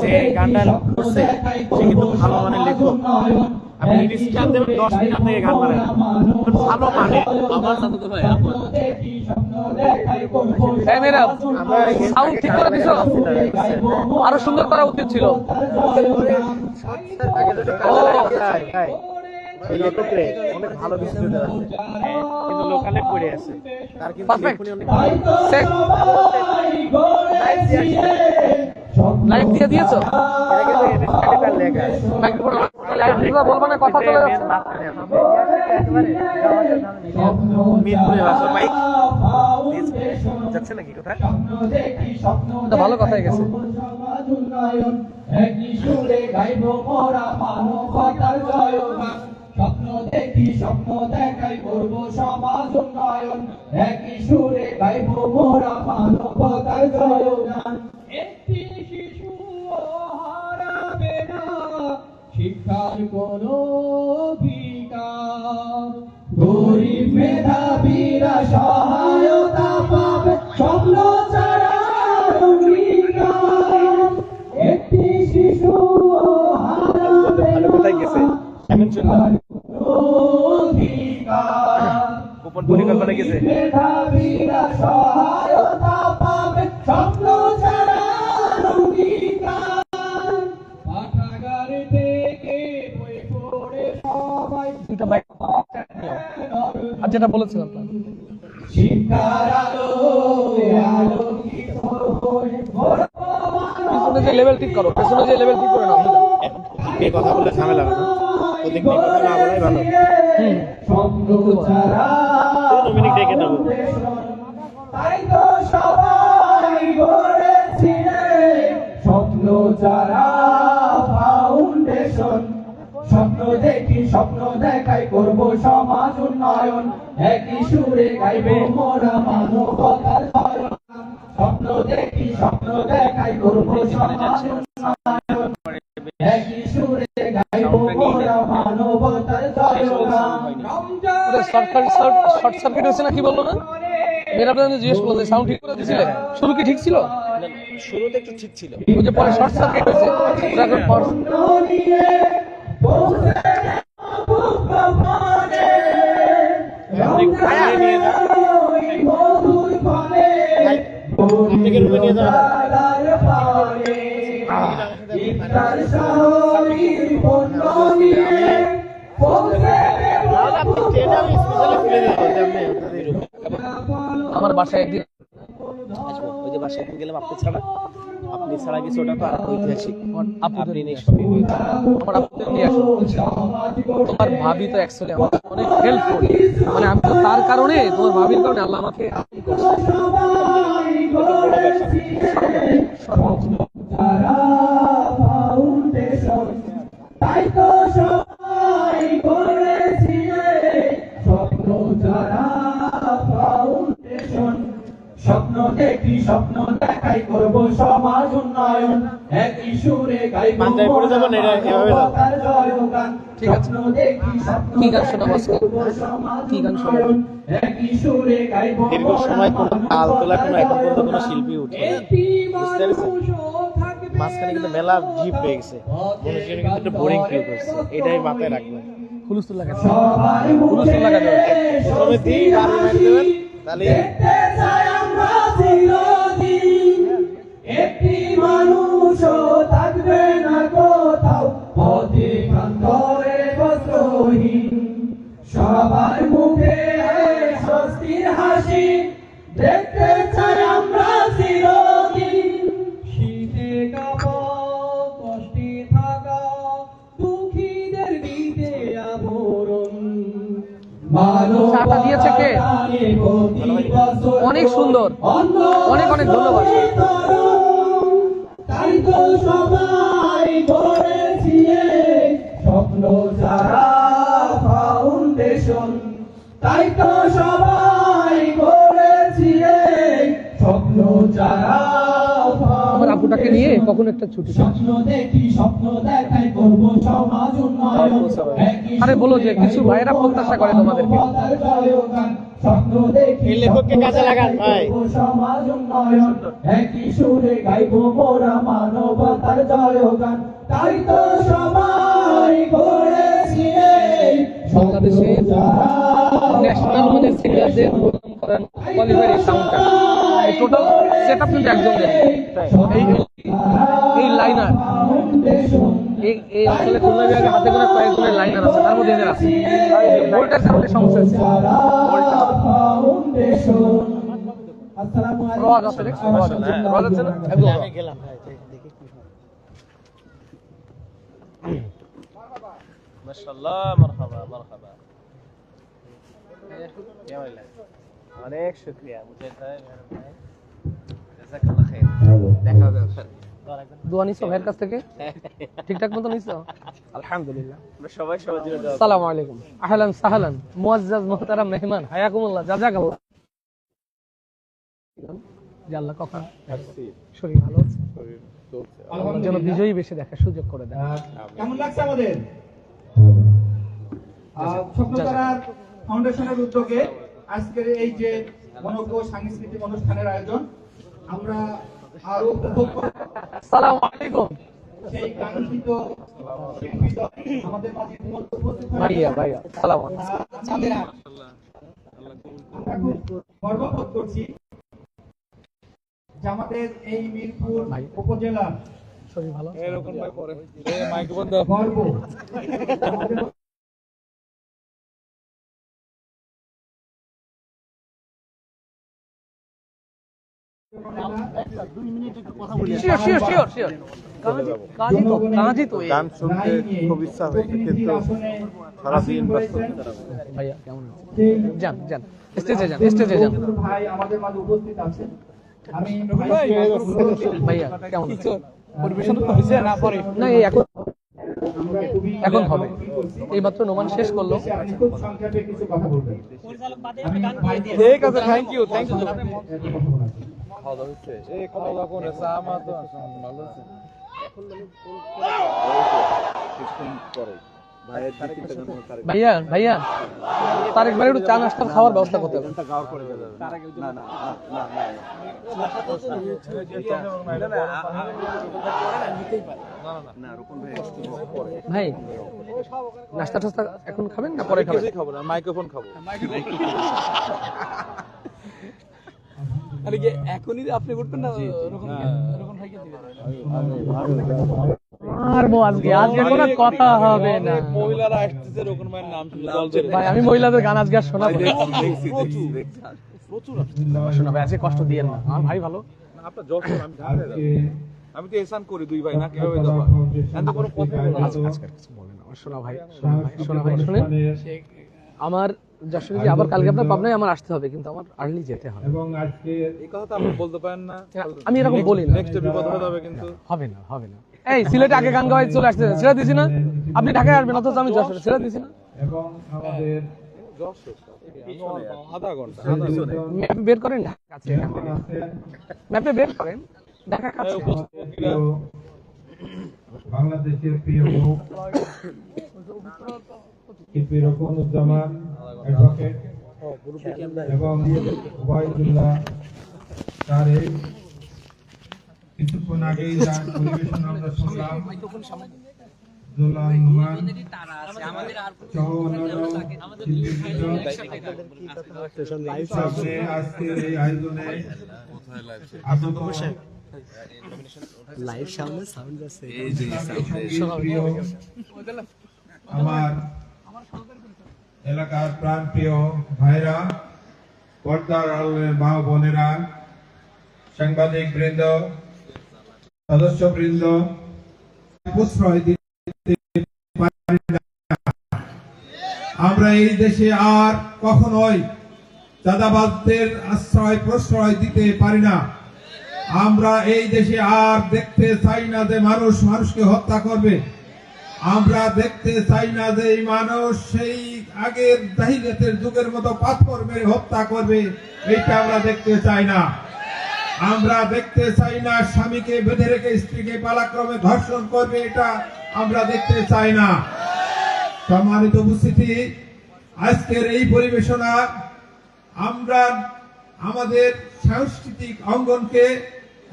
যে গানটা করছে সে কিন্তু ভালো মানের লেখক। আপনি স্টার দেবেন 10 মিনিট থেকে গান বানায় ভালো মানে আমার সাথে তো ভাই সাউন্ড ঠিক করে দিছো, আরো সুন্দর করা উচিত ছিল। অনেক ভালো ডিস্ট্রিবিউটর আছে কিন্তু লোকালে পড়ে আছে, তার কিন্তু লাইভ দিয়ে দিয়েছো, বলবো না কথা চলে যাচ্ছে। যাচ্ছে নাকি কোথায়, ভালো কথাই গেছে। স্বপ্ন দেখি স্বপ্ন দেখাই করব সমাজ উন্নয়ন, একই সুরে গাইব মোরা মানবতার জয়গান। একটি শিশু হারাবে না শিক্ষার কোনো অধিকার, গরিব মেধাবীরা সহায়তা পাবে স্বপ্ন ছাড়া অঙ্গীকার। একটি শিশু হারাবে না গোপন পরিকল্পনা গেছে মেধাবীরা সহায়তা পাবে স্বপ্ন ছাড়া অঙ্গীকার। পাঠাগার থেকে বই পড়ে সবাই দুটো বাইক আর যেটা বলেছিলাম শিক্ষার আলো আলোকিত হয়ে পেছনে যে লেভেল ঠিক করো, পেছনে যে লেভেল ঠিক করে নাও। এই কথা বলে ঝামেলা হবে না, ওদিক নিয়ে কথা না বলাই ভালো। স্বপ্ন ছাড়া মিনিট ডেকে দেবো, তাই তো সবাই গড়েছিলে স্বপ্ন ছাড়া ফাউন্ডেশন। স্বপ্ন দেখি স্বপ্ন দেখাই করব সমাজ উন্নয়ন, একই সুরে গাইবে মোরা মানবতার জয়গান। স্বপ্ন দেখি স্বপ্ন দেখাই করব সমাজ উন্নয়ন, একই সুরে গাইব মোরা মানবতার জয়গান। শর্ট সার্কিট হয়েছে না, কি বললো না? মেয়েরা আপনাদের জিজ্ঞেস করলো সাউন্ড ঠিক করে দিয়েছিলে, শুরু কি ঠিক ছিল? শুরুতে একটু ঠিক ছিল, ওই যে পরে শর্ট সার্কিট হয়েছে। আপনাকে রুমে নিয়ে যাওয়া আমার বাসায় একদিন আসবো, ওই যে বাসায় গেলাম আপনি ছাড়া কিছু, ওটা তো আর ঐতিহাসিক। আপনি নেই সবই আমার আপনি নিয়ে আসো। তোমার ভাবি তো অ্যাকচুয়ালি আমার অনেক হেল্পফুল, মানে আমি তো তার কারণে, তোমার ভাবির কারণে আল্লাহ আমাকে তাই তো সবাই করেছিলে স্বপ্ন ছাড়া ফাউন্ডেশন। স্বপ্ন দেখি স্বপ্ন দেখাই করব সমাজ উন্নয়ন, একই সুরে গাইব মানবতার জয়গান। ঠিক আছে। স্বপ্ন দেখি স্বপ্ন কি গান শোনাবো আজকে? কি গান শোনাবো? একই সুরে গাইব দীর্ঘ সময় কোনো তাল তোলা কোনো এখন পর্যন্ত কোনো শিল্পী উঠে মাঝখানে কিন্তু মেলা জিপ হয়ে গেছে, মানুষজন কিন্তু একটু বোরিং ফিল করছে, এটাই মাথায় রাখবেন। হুলুস্থুল লাগাতে হুলুস্থুল লাগাতে প্রথমে দিই বাড়ি মারি দেবেন, তাহলে একটি মানুষ থাকবে না কোথাও অধিকান্তরে বস্ত্রহীন, সবার মুখে স্বস্তির হাসি দেখতে চাই আমরা চিরদিন। শীতে কাঁপা কষ্টে থাকা দুঃখীদের দিতে আবরণ, চাটা দিয়েছে কে? অনেক সুন্দর, অনেক অনেক ধন্যবাদ। তাই তো সবাই করেছি স্বপ্ন ছাড়া ফাউন্ডেশন, তাই তো সবাই করেছি স্বপ্ন ছাড়া। আমার আপুটাকে নিয়ে কখন একটা ছুটি, স্বপ্ন দেখি স্বপ্ন দেখাই করব সমাজ উন্নয়ন, আরে বলো যে কিছু ভাইয়েরা প্রত্যাশা করে তোমাদেরকে। স্বপ্ন দেখি এই লেখককে কাজে লাগান ভাই। সমাজ উন্নয়ন একই সুরে গাইবো মোরা মানবতার জয়গান তাই তো সবাই করেছি এই বাংলাদেশে ন্যাশনাল মানে সিঙ্গারদের প্রোগ্রাম করার কোয়ালিফাইড এই সাউন্ডটা এই টোটাল সেটআপ কিন্তু একজন এই লাইনার এই অঞ্চলে খুলনা বিভাগে হাতে গোনা কয়েকজনের লাইনার আছে, তার মধ্যে এদের আছে। ভোল্টের কারণে সমস্যা হচ্ছে। রোয়াজ আছে, দেখছো? রোয়াজ আছে। রোয়াজ আছে না? একদম আমি গেলাম ভাই, দেখি কি হয়। মাশাআল্লাহ, মারহাবা মারহাবা। অনেক শুকরিয়া মুজাহিদ ভাই, মেহরবান ভাই, জাযাকাল্লাহ খাইর। দেখা হবে দোয়া নিছো ভাইয়ের কাছ থেকে? ঠিকঠাক মতো নিছো? আলহামদুলিল্লাহ। আমরা সবাই সবার জন্য দোয়া করি। আসসালামু আলাইকুম, আহলান সাহলান, মুআজ্জাজ মুহতারাম মেহমান, হায়াকুমুল্লাহ, জাযাকাল্লাহ। যে আল্লাহ কখন শরীর ভালো আছে, আমার যেন বিজয়ী বেশি দেখার সুযোগ করে দেয়। কেমন লাগছে আমাদের স্বপ্নতারার ফাউন্ডেশনের উদ্যোগে আজকের এই যে মনোজ্ঞ সাংস্কৃতিক অনুষ্ঠানের আয়োজন আমরা আরো উপভোগ করব। আসসালামু আলাইকুম সেই কাঙ্ক্ষিত শিল্পী দল আমাদের মাঝে উপস্থিত ভাইয়া, ভাইয়া আসসালামু আলাইকুম। আমরা খুব গর্ববোধ করছি যে আমাদের এই মিরপুর উপজেলা শরীর ভালো আছে? গর্ব আমাদের শিওর শিওর শিওর শিওর কাজই তো এই। গান শুনতে খুব ইচ্ছা হয়েছে, কিন্তু সারাদিন ব্যস্ততা। ভাইয়া কেমন আছেন? যান যান স্টেজে যান, স্টেজে যান। ভাই আমাদের মাঝে উপস্থিত আছেন। আমি ভাইয়া কেমন আছেন? পরিবেশন হয়েছে না পরে? না এই এখন আমরা খুবই এখন হবে। এইমাত্র নোমান শেষ করলো। আপনি খুব সংক্ষেপে কিছু কথা বলবেন। আমি ভাই দিয়ে ঠিক আছে, থ্যাংক ইউ থ্যাংক ইউ। খাওয়া হচ্ছে এই কথা যখন চা আমার তো ভালো আছে কিছুক্ষণ পরে ভাইয়ের দিকে ভাইয়া ভাইয়া তারেক ভাই একটু চা নাস্তা খাওয়ার ব্যবস্থা করতে হবে। গাওয়ার পরে যাবে না না না না রূপন ভাই পরে ভাই নাস্তা টাস্তা এখন খাবেন না পরে খাবেন? খাবো না, মাইক্রোফোন খাবো। আরে কি এখনই আপনি করবেন না? এরকম ভাইকে দিবেন। মারবো আজকে, আজকে কোনো কথা হবে না মহিলারা আসতেছে, রকম ভাইয়ের নাম শুনলে ভাই। আমি মহিলাদের গান আজকে আর শোনাবো না। প্রচুর শোনাবো আজকে, কষ্ট দিয়েন না, আমার ভাই ভালো। আপনার জব আমি ঢাকায় যাবো। আমি তো এহসান করি দুই ভাই না, কিভাবে যাবো এত কোনো কথা আজকে কিছু বলেন না, শোনা ভাই শোনা ভাই শুনেন। আমার যশোরে যে আবার কালকে আপনার পাবনায় আমার আসতে হবে, কিন্তু আমার আর্লি যেতে হবে। এবং আজকে এই কথা তো আপনি বলতে পারেন না। আমি এরকম বলি না। নেক্সট বিপদ হয়ে যাবে কিন্তু। হবে না হবে না। এই সিলেটে আগে গান গাওয়াই চলে আসতে ছেড়ে দিছি না? আপনি ঢাকায় আসবেন অথচ আমি যশোরে ছেড়ে দিছি না? এবং আমাদের আধা ঘন্টা ম্যাপ বের করেন, ঢাকা কাছে এখান থেকে। ম্যাপে বের করেন, ঢাকা কাছে। বাংলাদেশের প্রিয় মুখ শিল্পী রকমুজ্জামান অ্যাডভোকেট এবং ওবায়দুল্লাহ তারেক কিছুক্ষণ আগেই যার পরিবেশন আমরা শুনলাম, জোলান নুমান সহ অন্যান্য শিল্পীবৃন্দ সামনে আজকের এই আয়োজনে আগত প্রিয় আমার এলাকার প্রাণ প্রিয় ভাইরা, পর্দার আড়ালের মা বোনেরা, সাংবাদিক বৃন্দ, সদস্য বৃন্দ, প্রশ্রয় দিতে পারি না। আমরা এই দেশে আর কখনোই চাঁদাবাজদের আশ্রয় প্রশ্রয় দিতে পারি না। আমরা এই দেশে আর দেখতে চাই না যে মানুষ মানুষকে হত্যা করবে। আমরা দেখতে চাই না যে এই মানুষ সেই আগের জাহিলিয়াতের যুগের মতো পাথর মেরে হত্যা করবে, এইটা আমরা দেখতে চাই না। আমরা দেখতে চাই না স্বামীকে বেঁধে রেখে স্ত্রীকে পালাক্রমে ধর্ষণ করবে, এটা আমরা দেখতে চাই না। সম্মানিত উপস্থিতি, আজকের এই পরিবেশনা আমরা আমাদের সাংস্কৃতিক অঙ্গনকে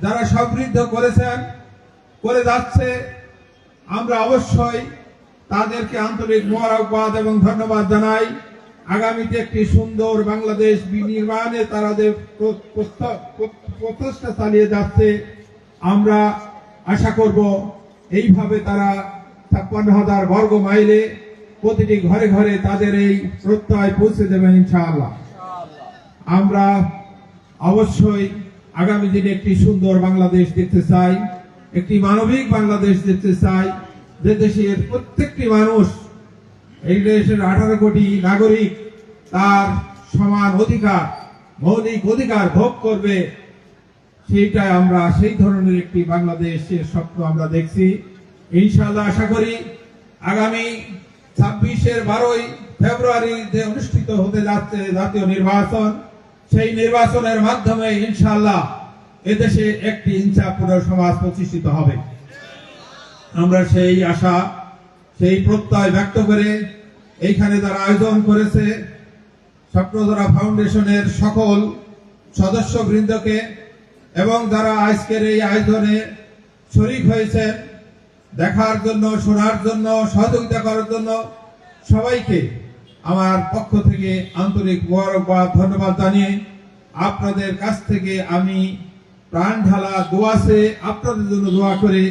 যারা সমৃদ্ধ করেছেন, করে যাচ্ছে, আমরা অবশ্যই তাদেরকে আন্তরিক মোবারকবাদ এবং ধন্যবাদ জানাই। আগামীতে একটি সুন্দর বাংলাদেশ বিনির্মাণে তারা যে প্রচেষ্টা চালিয়ে যাচ্ছে, আমরা আশা করব এইভাবে তারা 56,000 বর্গ মাইলে প্রতিটি ঘরে ঘরে তাদের এই প্রত্যয় পৌঁছে দেবেন ইনশাআল্লাহ। আমরা অবশ্যই আগামী দিনে একটি সুন্দর বাংলাদেশ দেখতে চাই, একটি মানবিক বাংলাদেশ দেখতে চাই, যে দেশের প্রত্যেকটি মানুষ, এই দেশের 18 কোটি নাগরিক তার সমান অধিকার, মৌলিক অধিকার ভোগ করবে, সেইটাই আমরা সেই ধরনের একটি বাংলাদেশের স্বপ্ন আমরা দেখছি। ইনশাআল্লাহ আশা করি আগামী 26-এর 12ই ফেব্রুয়ারি যে অনুষ্ঠিত হতে যাচ্ছে জাতীয় নির্বাচন, সেই নির্বাচনের মাধ্যমে ইনশাআল্লাহ এদেশে একটি ইনসাফপূর্ণ সমাজ প্রতিষ্ঠিত হবে। আমরা সেই আশা, সেই প্রত্যয় ব্যক্ত করে এইখানে যারা আয়োজন করেছে স্বপ্নধারা ফাউন্ডেশনের সকল সদস্যবৃন্দকে এবং যারা আজকের এই আয়োজনে শরীক হয়েছে দেখার জন্য, শোনার জন্য, সহযোগিতা করার জন্য সবাইকে আমার পক্ষ থেকে আন্তরিক মোবারকবাদ, ধন্যবাদ জানিয়ে আপনাদের কাছ থেকে আমি প্রাণ ঢালা দোয়াছে আপনাদের জন্য দোয়া করে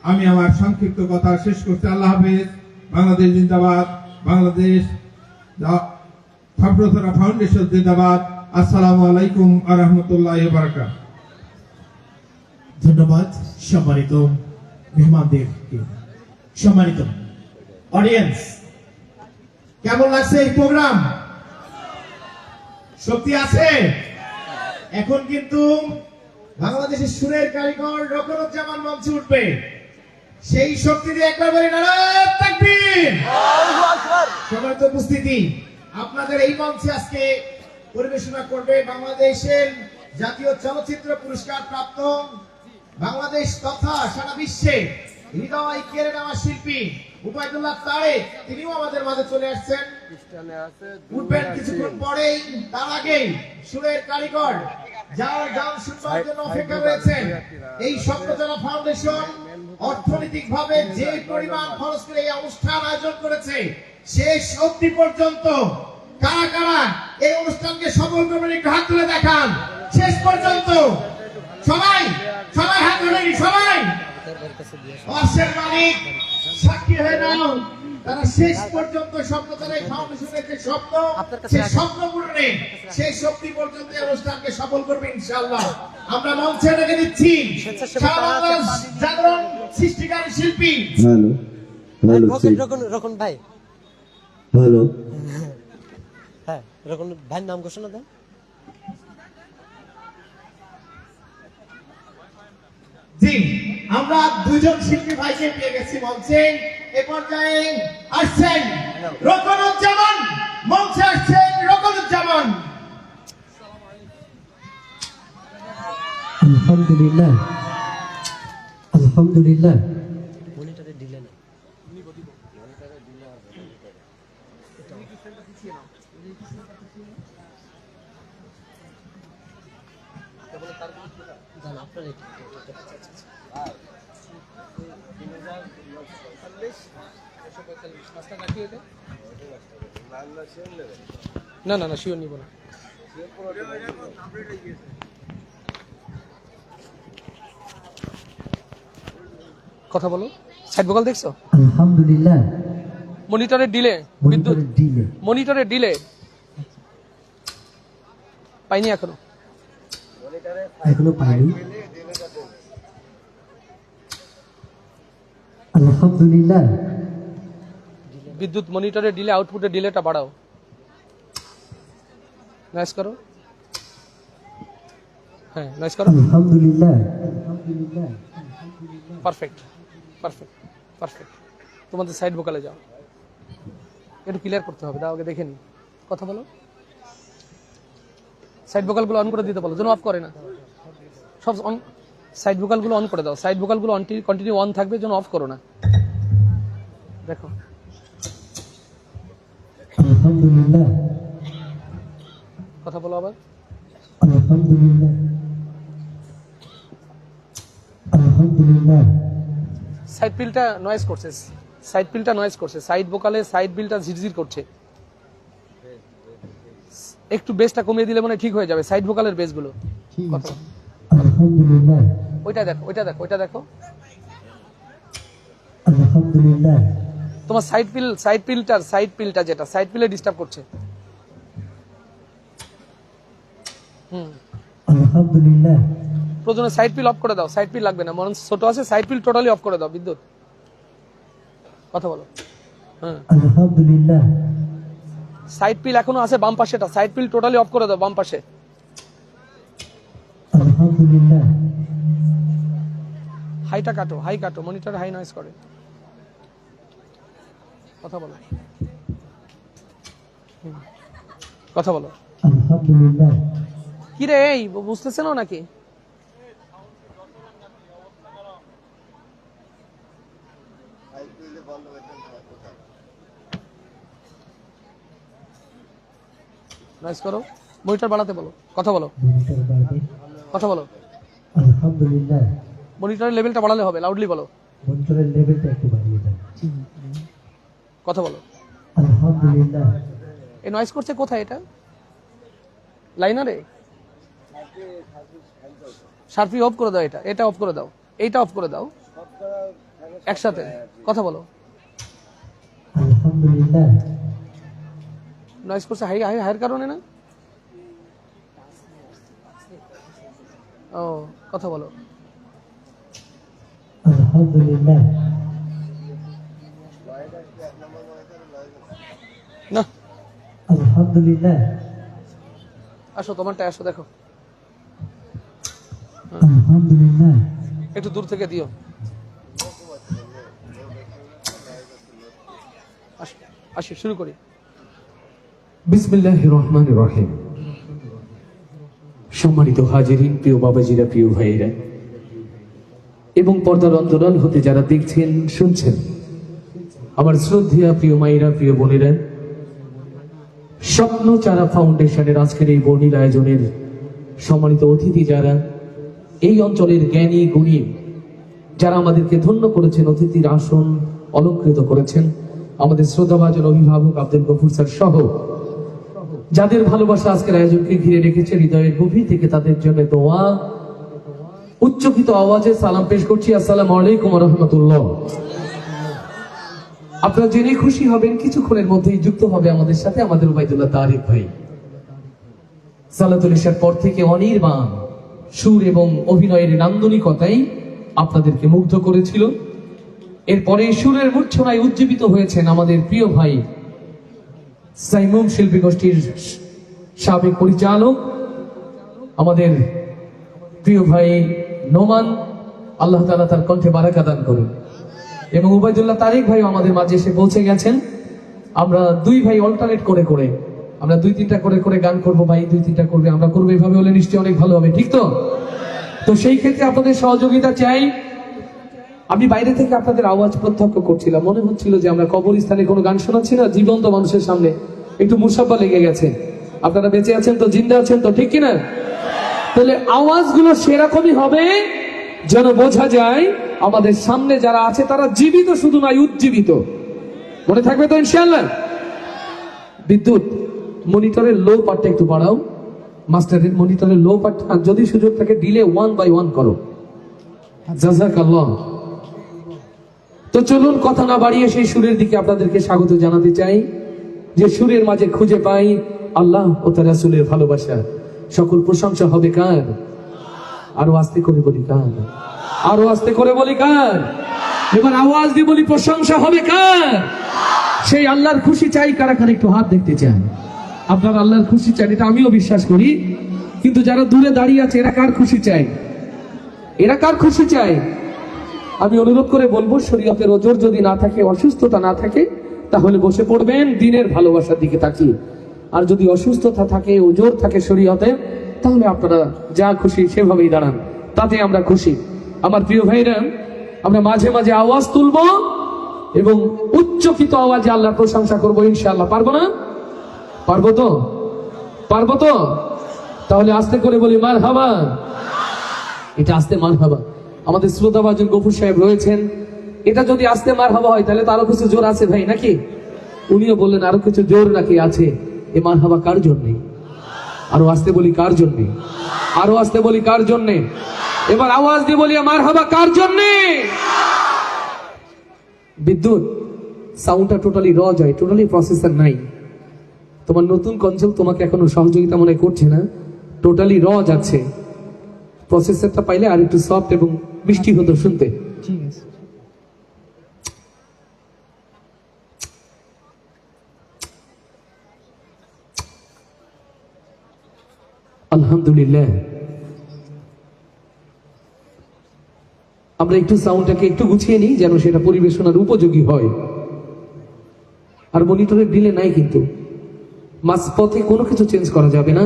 আমি আমার সংক্ষিপ্ত কথা শেষ করছি। আল্লাহ হাফেজ। বাংলাদেশ জিন্দাবাদ, বাংলাদেশ ছাত্রছাত্রা ফাউন্ডেশন জিন্দাবাদ। আসসালামু আলাইকুম ওয়া রাহমাতুল্লাহি ওয়া বারাকাতুহু। ধন্যবাদ সম্মানিত মেহমানদেরকে। সম্মানিত অডিয়েন্স, কেমন লাগছে এই প্রোগ্রাম? শক্তি আছে? এখন কিন্তু বাংলাদেশের সুরের কারিগর রকরুজ্জামান মঞ্চে উঠবে। সেই শক্তি দিয়ে একবার বলি নারায়ে তাকবীর। সম্মানিত উপস্থিতি, আপনাদের এই মঞ্চে আজকে পরিবেশনা করবে বাংলাদেশের জাতীয় চলচ্চিত্র পুরস্কার প্রাপ্ত, বাংলাদেশ তথা সারা বিশ্বে হৃদয় কেড়ে নেওয়া শিল্পী উবাইদুল্লাহ তারেক। তিনিও আমাদের মাঝে চলে আসছেন, উঠবেন কিছুক্ষণ পরেই। তার আগেই সুরের কারিগর যার গান শুনবার জন্য অপেক্ষা করেছেন, এই স্বপ্নধারা ফাউন্ডেশন অর্থনৈতিকভাবে যে পরিমাণ খরচ করে এই অনুষ্ঠান আয়োজন করেছে, শেষ অবধি পর্যন্ত কারা কারা এই অনুষ্ঠানকে সফল করবেন একটু হাত তুলে দেখান। শেষ পর্যন্ত সবাই সবাই হাত ধরে, সবাই অর্শের মালিক সাক্ষী হয়ে নাও, তারা শেষ পর্যন্ত স্বপ্নধারা ফাউন্ডেশনের যে স্বপ্ন, সেই স্বপ্ন পূরণে সেই শক্তি পর্যন্ত এই অনুষ্ঠানকে সফল করবে ইনশাআল্লাহ। আমরা মঞ্চে রেখে দিচ্ছি সারা বাংলার জাগরণ সৃষ্টিকারী শিল্পী। হ্যালো হ্যালো রকন ভাই। হ্যালো, হ্যাঁ, রকন ভাইয়ের নাম ঘোষণা দেন। জি, আমরা দুজন শিল্পী ভাইকে পেয়ে গেছি মঞ্চে। এ পর্যায়ে আসছেন রকরুজ্জামান, মঞ্চে আসছেন রকরুজ্জামান। আলহামদুলিল্লাহ আলহামদুলিল্লাহ। মনিটরে দিলে না। না না না, শিওর নিব না। কথা বলো। সাইড ভোকাল দেখছো? আলহামদুলিল্লাহ। মনিটরে ডিলে, বিদ্যুৎ দিলে মনিটরে ডিলে পাইনি এখনো। এখনো পাইনি। আলহামদুলিল্লাহ। বিদ্যুৎ মনিটরে ডিলে, আউটপুটে ডিলেটা বাড়াও। নয়েজ করো। হ্যাঁ, নয়েজ করো। আলহামদুলিল্লাহ। Perfect perfect perfect. তোমাদের সাইড ভোকালে যাও, একটু ক্লিয়ার করতে হবে। দাও আগে দেখে নি। কথা বলো। সাইড ভোকালগুলো অন করে দিতে বলো, যেন অফ করে না। সব অন, সাইড ভোকালগুলো অন করে দাও। সাইড ভোকালগুলো কন্টিনিউ অন থাকবে, যেন অফ করো না। দেখো। আলহামদুলিল্লাহ। কথা বলো আবার। আলহামদুলিল্লাহ, আলহামদুলিল্লাহ, সাইড পিলটা নয়েজ করছে, সাইড পিলটা নয়েজ করছে, সাইড ভোকালে সাইড বিলটা ঝিরঝির করছে। একটু বেসটা কমিয়ে দিলে মনে হয় ঠিক হয়ে যাবে, সাইড ভোকালের বেসগুলো। কথা বলো। আলহামদুলিল্লাহ, ওইটা দেখো, ওইটা দেখো, ওইটা দেখো। আলহামদুলিল্লাহ, তোমার সাইড পিলটা যেটা সাইড পিলে ডিস্টার্ব করছে। আলহামদুলিল্লাহ, প্রয়োজনে সাইড পিল অফ করে দাও, সাইড পিল লাগবে না, মনে হচ্ছে ছোট আছে, সাইড পিল টোটালি অফ করে দাও বিদ্যুৎ। কথা বলো। হ্যাঁ, আলহামদুলিল্লাহ, সাইড পিল এখনো আছে বাম পাশেটা, সাইড পিল টোটালি অফ করে দাও বাম পাশে। আলহামদুলিল্লাহ, হাইটা কাটো, হাই কাটো, মনিটরে হাই নয়েজ করে। কথা বলো। কথা বলো। আলহামদুলিল্লাহ, কি রে, এই বুঝতেছে না নাকি? নয়েজ করো, মনিটর বাড়াতে বলো। কথা বলো, মনিটর বাড়বে। কথা বলো। আলহামদুলিল্লাহ, মনিটরের লেভেলটা বাড়ালে হবে, লাউডলি বলো। মনিটরের লেভেলটা একটু বাড়িয়ে দেন। কথা বলো। আলহামদুলিল্লাহ, এই নয়েজ করছে কোথায় এটা? লাইনারে? শার্পি অফ করে দাও, এটা অফ করে দাও, এইটা অফ করে দাও একসাথে। কথা বলো। আলহামদুলিল্লাহ, নয়েজ করছে হাইয়ের কারণে না? ও, কথা বলো। আলহামদুলিল্লাহ, না, আলহামদুলিল্লাহ, আসো, তোমারটা আসো, দেখো। আলহামদুলিল্লাহ, একটু দূর থেকে দিও। আসো, শুরু করি। বিসমিল্লাহির রহমানির রহিম। সম্মানিত হাজিরিন, প্রিয় বাবাজিরা, প্রিয় ভাইয়েরা এবং পর্দার অন্তরাল হতে যারা দেখছেন শুনছেন, আমার শ্রদ্ধেয় প্রিয় মায়েরা, প্রিয় বোনেরা, স্বপ্ন চারা ফাউন্ডেশনের আজকের এই বর্ণিল আয়োজনের সম্মানিত অতিথি যারা, এই অঞ্চলের জ্ঞানী গুণী যারা আমাদেরকে ধন্য করেছেন, অতিথির আসন অলঙ্কৃত করেছেন, আমাদের শ্রদ্ধাভাজন অভিভাবক আব্দুল গফুর স্যার সহ যাদের ভালোবাসা আজকের আয়োজনকে ঘিরে রেখেছে, হৃদয়ের গভীর থেকে তাদের জন্য দোয়া, উচ্চকিত আওয়াজে সালাম পেশ করছি। আসসালামু আলাইকুম ওয়া রাহমাতুল্লাহ। আপনারা জেনে খুশি হবেন, কিছুক্ষণের মধ্যেই যুক্ত হবে আমাদের সাথে আমাদের উবাইদুল্লাহ তারিক ভাই। সালাতুল ইশার পর থেকে অনির্বাণ সুর এবং অভিনয়ের নান্দনিকতাই আপনাদেরকে মুগ্ধ করেছিল। এরপরে সুরের মূর্ছনায় উজ্জীবিত হয়েছেন আমাদের প্রিয় ভাই সাইমুম শিল্পী গোষ্ঠীর সাবেক পরিচালক, আমাদের প্রিয় ভাই নোমান, আল্লাহ তাআলা তার কণ্ঠে বারাকা দান করুন। এবং উবাইদুল্লাহ তারিক ভাই আমাদের মাঝে এসে পৌঁছে গেছেন। আমরা দুই ভাই অল্টারনেট করে করে আমরা 2-3টা করে গান করব, ভাই 2-3টা করবে, আমরা করবো, এভাবে হলে নিশ্চয়ই অনেক ভালো হবে, ঠিক তো? তো সেই ক্ষেত্রে আপনাদের সহযোগিতা চাই। আমি বাইরে থেকে আপনাদের আওয়াজ প্রত্যক্ষ করছিলাম, মনে হচ্ছিল যে আমরা কবরস্থানে কোনো গান শোনাচ্ছি না, জীবন্ত মানুষের সামনে একটু মুসাফা লেগে গেছে। আপনারা বেঁচে আছেন তো, জিন্দা আছেন তো, ঠিক কিনা? তাহলে আওয়াজগুলো সেরকমই হবে যেন বোঝা যায় আমাদের সামনে যারা আছে তারা জীবিত, শুধু নয় উজ্জীবিত। মনে থাকবে তো ইনশাআল্লাহ? বিদ্যুৎ মনিটরের লো পার্টটা একটু বাড়াও, মাস্টারের মনিটরের লো পার্ট, আর যদি সুযোগ থাকে ডিলে 1 by 1 করো। জাযাকাল্লাহ। তো চলুন কথা না বাড়িয়ে সেই সুরের দিকে আপনাদেরকে স্বাগত জানাতে চাই, যে সুরের মাঝে খুঁজে পাই আল্লাহ ও তার রাসূলের ভালোবাসা। সকল প্রশংসা হবে কার? আরো আস্তে করে বলি কার? আরো আস্তে করে বলি কার? এবার আওয়াজ দিয়ে বলি প্রশংসা হবে কার? সেই আল্লাহর খুশি চাই। কারা কারা একটু হাত দেখতে চান? আপনার আল্লাহর খুশি চাই, এটা আমিও বিশ্বাস করি, কিন্তু যারা দূরে দাঁড়িয়ে আছে এরা কার খুশি চাই? এরা কার খুশি চাই? আমি অনুরোধ করে বলবো, শরীয়তের ওজর যদি না থাকে, অসুস্থতা না থাকে, তাহলে বসে পড়বেন দিনের ভালোবাসার দিকে তাকিয়ে। আর যদি অসুস্থতা থাকে, ওজর থাকে শরীয়তে, তাহলে আপনারা যা খুশি সেভাবেই দাঁড়ান, তাতে আমরা খুশি। আমার প্রিয় ভাইরা, আমরা মাঝে মাঝে আওয়াজ তুলবো এবং উচ্চকিত আওয়াজে আল্লাহর প্রশংসা করবো ইনশাআল্লাহ। পারবো না? পারবো তো? পারবো তো? তাহলে আস্তে করে বলি মারহাবা। এটা আস্তে মারহাবা। আমাদের শ্রোতাভাজন গফুর সাহেব রয়েছেন, এটা যদি আস্তে মারহাবা হয় তাহলে তো আরো কিছু জোর আছে ভাই, নাকি? উনিও বললেন আরো কিছু জোর নাকি আছে। এ মারহাবা কার জন্যে? আরো আস্তে বলি কার জন্যে? আরো আস্তে বলি কার জন্যে? এবার আওয়াজ দিয়ে বলি মারহাবা কার জন্যে? বিদ্যুৎ সাউন্ডটা টোটালি র যায়, টোটালি প্রসেসর নাই। তোমার নতুন কনসোল তোমাকে এখনো সহযোগিতা মনে করছে না, টোটালি র যাচ্ছে। প্রসেসরটা পাইলে আর একটু সফট এবং মিষ্টি হতো শুনতে। ঠিক আছে। আলহামদুলিল্লাহ। আমরা একটু সাউন্ডটাকে একটু গুছিয়ে নিই যেন সেটা পরিবেশনার উপযোগী হয়। আর মনিটরের ডিলে নাই কিন্তু, মাঝপথে কোনো কিছু চেঞ্জ করা যাবে না।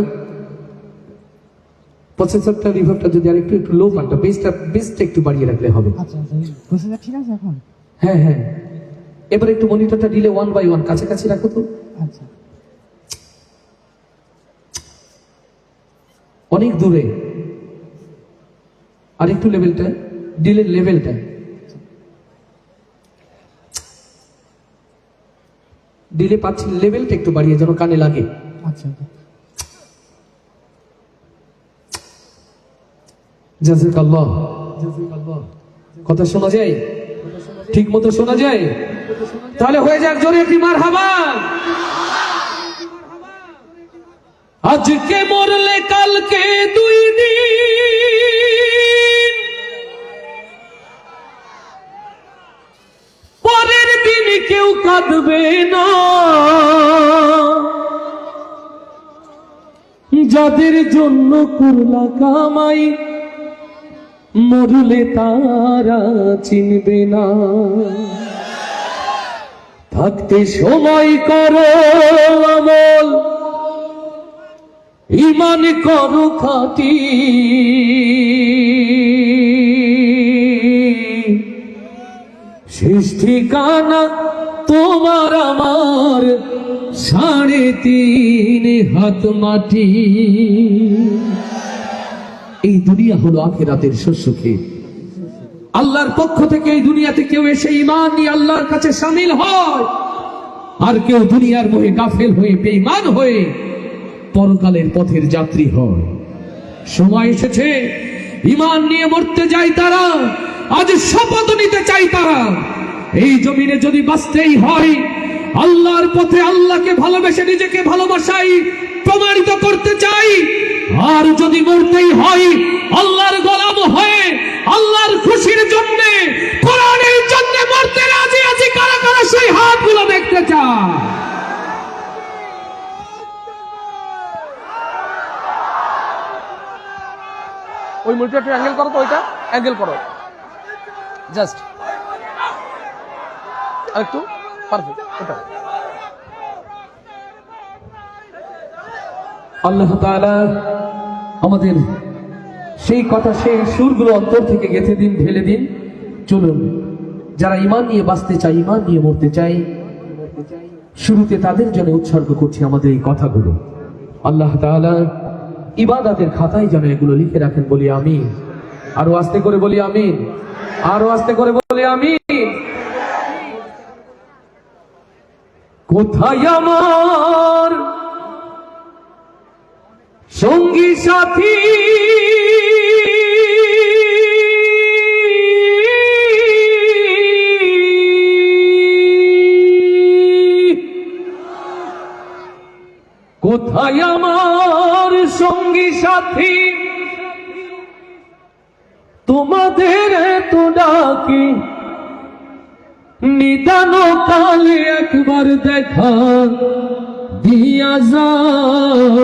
প্রসেসরটা রিভার্বটা যদি আর একটু লো পানটা, বেসটা একটু বাড়িয়ে রাখলে হবে। আচ্ছা আচ্ছা, প্রসেসর ঠিক আছে এখন? হ্যাঁ হ্যাঁ, এবার একটু মনিটরটা ডিলে 1/1 কাছাকাছি রাখো তো। আচ্ছা, অনেক দূরে আর একটু লেভেলটা, ডিলের লেভেলটা ডিলে পাচ্ছি, লেভেলটা একটু বাড়িয়ে যেন কানে লাগে। আচ্ছা জাযাকাল্লাহ। কথা শোনা যায়? ঠিক মতো শোনা যায়? তাহলে হয়ে যাক জোরে একটি মারহাবা। আজকে মরলে কালকে 2 দিন, পরের দিন কেউ কাঁদবে না। যাদের জন্য করলা কামাই, মরলে তারা চিনবে না। থাকতে সময় করো আমল, ঈমান করো খাঁটি। শেষ ঠিকানা তোমার আমার 3.5 হাত মাটি। এই দুনিয়া হলো আখিরাতের শস্য ক্ষেত। আল্লাহর পক্ষ থেকে এই দুনিয়াতে কেউ এসে ঈমান নিয়ে আল্লাহর কাছে শামিল হয়, আর কেউ দুনিয়ার মোহে গাফেল হয়ে বেঈমান হয়ে পরকালের পথের যাত্রী হয়। সময় এসেছে ঈমান নিয়ে মরতে যায় তারা, আজ শপথ নিতে চাই তারা। এই জমিনে যদি বাঁচতেই হয় আল্লাহর পথে, আল্লাহকে ভালোবেসে নিজেকে ভালোবাসাই প্রমাণিত করতে চাই, আর যদি মরতেই হয় আল্লাহর গোলাম হয়ে আল্লাহর খুশির জন্য, কোরআনের জন্য মরতে রাজি আছি কারা কারা সেই হাতগুলো দেখতে চায়। ওই মনিটর একটু অ্যাঙ্গেল করো তো, ওইটা অ্যাঙ্গেল করো জাস্ট আরেকটু, পারফেক্ট। ওটা আল্লাহ তাআলা আমাদের সেই কথা, সেই সুরগুলো অন্তর থেকে গেঁথে দিন, ঢেলে দিন। চলুন, যারা ঈমান নিয়ে বাঁচতে চাই, ঈমান নিয়ে মরতে চাই, শুরুতে তাদের জন্য উৎসর্গ করছি আমাদের এই কথাগুলো। আল্লাহ তাআলা ইবাদতের খাতায় যেন এগুলো লিখে রাখেন, বলি আমিন। আরো আস্তে করে বলি আমিন, আরো আস্তে করে বলি আমিন। কোথায় আমার সঙ্গী সাথী, কোথায় আমার সঙ্গী সাথী, তোমাদের এত ডাকি, নিদান কালে একবার দেখা দিয়া যাও।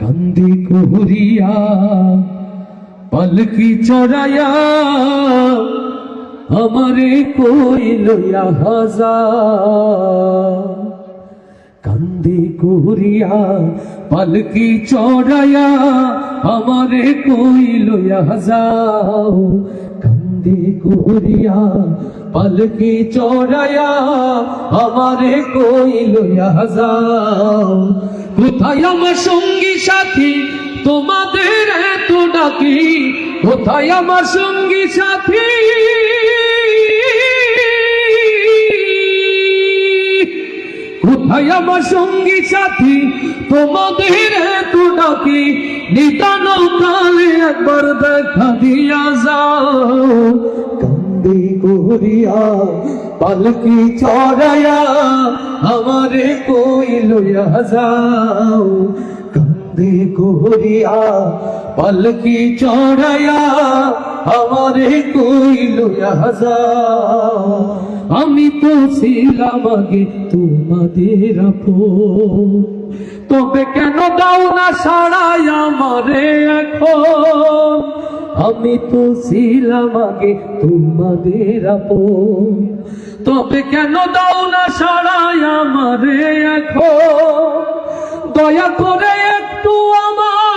কান্দি কুহুরিয়া পালকি চড়াইয়া, আমারে কই লইয়া হাজার। কান্দি কুহুরিয়া পালকি চড়াইয়া, আমারে কই লইয়া যাও। কান্দে করিয়া পালকি চড়ায়া আমারে কই লইয়া যাও কোথায় আমার সঙ্গী সাথী তোমাদের এত ডাকি কোথায় আমার সঙ্গী সাথী কোথায় আমার সঙ্গী সাথী তোমাদের এত ডাকি নিদান কালে একবার দেখা দিয়া যাও কান্দে করিয়া পালকি চড়ায়া আমারে কই লইয়া যাও কান্দে করিয়া পালকি চড়ায়া আমারে কই লইয়া যাও আমি তো ছিলাম আগে তোমাদের আপন তবে কেন দাও না সাড়াই আমারে এখন আমি তো ছিলাম আগে তোমাদের আপন তবে কেন দাও না সাড়াই আমারে এখন দয়া করে একটু আমার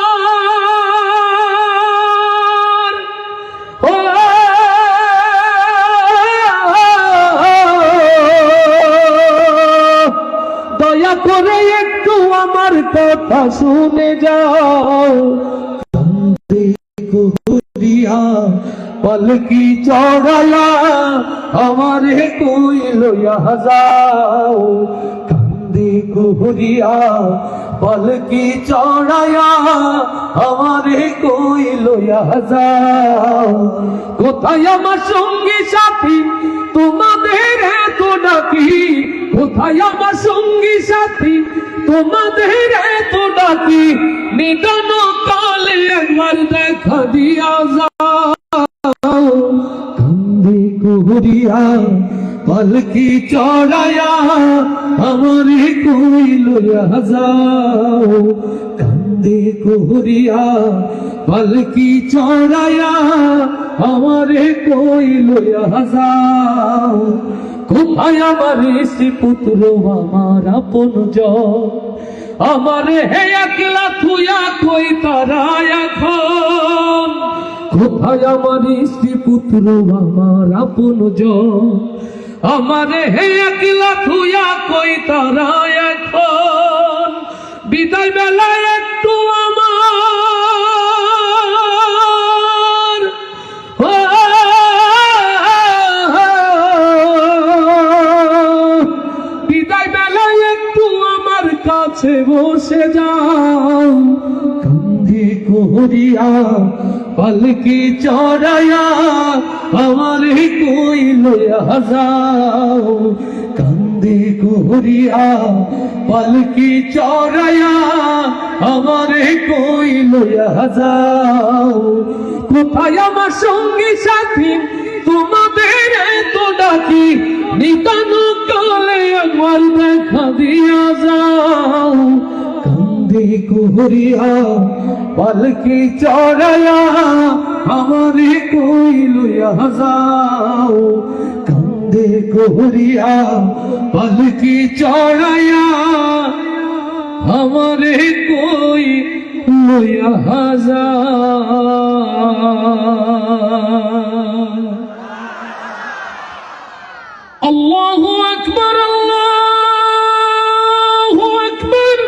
দয়া করে একটু আমার কথা শুনে যাও কান্দে করিয়া পালকি চড়ায়া আমারে কই লইয়া যাও কান্দে করিয়া পালকি চড়ায়া আমারে কই লইয়া যাও কোথায় আমার সঙ্গী সাথী তোমাদের এত ডাকি কোথায় আমার সঙ্গী সাথী তোমাদের এত ডাকি নিদান কালে একবার দেখা দিয়া যাও কান্দে করিয়া পালকি চড়ায়া আমারে কই লইয়া যাও কান্দে করিয়া পালকি চড়ায়া আমারে কই লইয়া যাও কোথায় আমার শ্রী পুত্র আমার আপন আমারে হে একলা থুয়া কই তারা এখন কোথায় আমার স্ত্রী পুত্র আমার আপন আমারে হে একলা থুয়া কই তারা এখন বিদায় বেলায় একটু আমার বিদায় বেলায় একটু আমার কাছে বসে যাও কান্দে করিয়া পালকি চড়ায়া আমারে কই লইয়া যাও কান্দে করিয়া পালকি চড়ায়া আমারে কই লইয়া যাও কোথায় আমার সঙ্গী সাথী তোমাদের এত ডাকি নিদান কালে একবার দেখা দিয়া যাও কান্দে করিয়া পালকি চড়ায়া আমারে কই লইয়া যাও কান্দে করিয়া পালকি চড়ায়া আমারে কই লইয়া যাও আল্লাহু আকবার আল্লাহু আকবার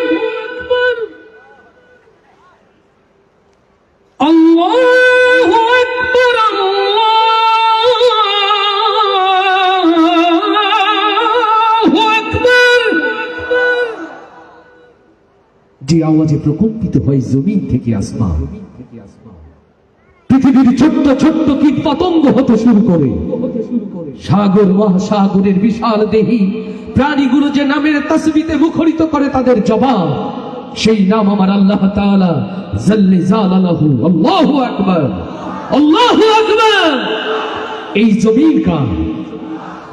আল্লাহু আকবার আল্লাহু আকবার যে আওয়াজে প্রকম্পিত হয় জমিন থেকে আসমান পৃথিবীর ছোট্ট ছোট্ট কীট পতঙ্গ হতে শুরু করে সাগর মহাসাগরের বিশাল দেহী প্রাণীগুলো যে নামের তাসবিতে মুখরিত করে তাদের জবাব সেই নাম আমার আল্লাহ তাআলা জাল্লে জালালাহু আল্লাহু আকবার আল্লাহু আকবার এই জমিন কার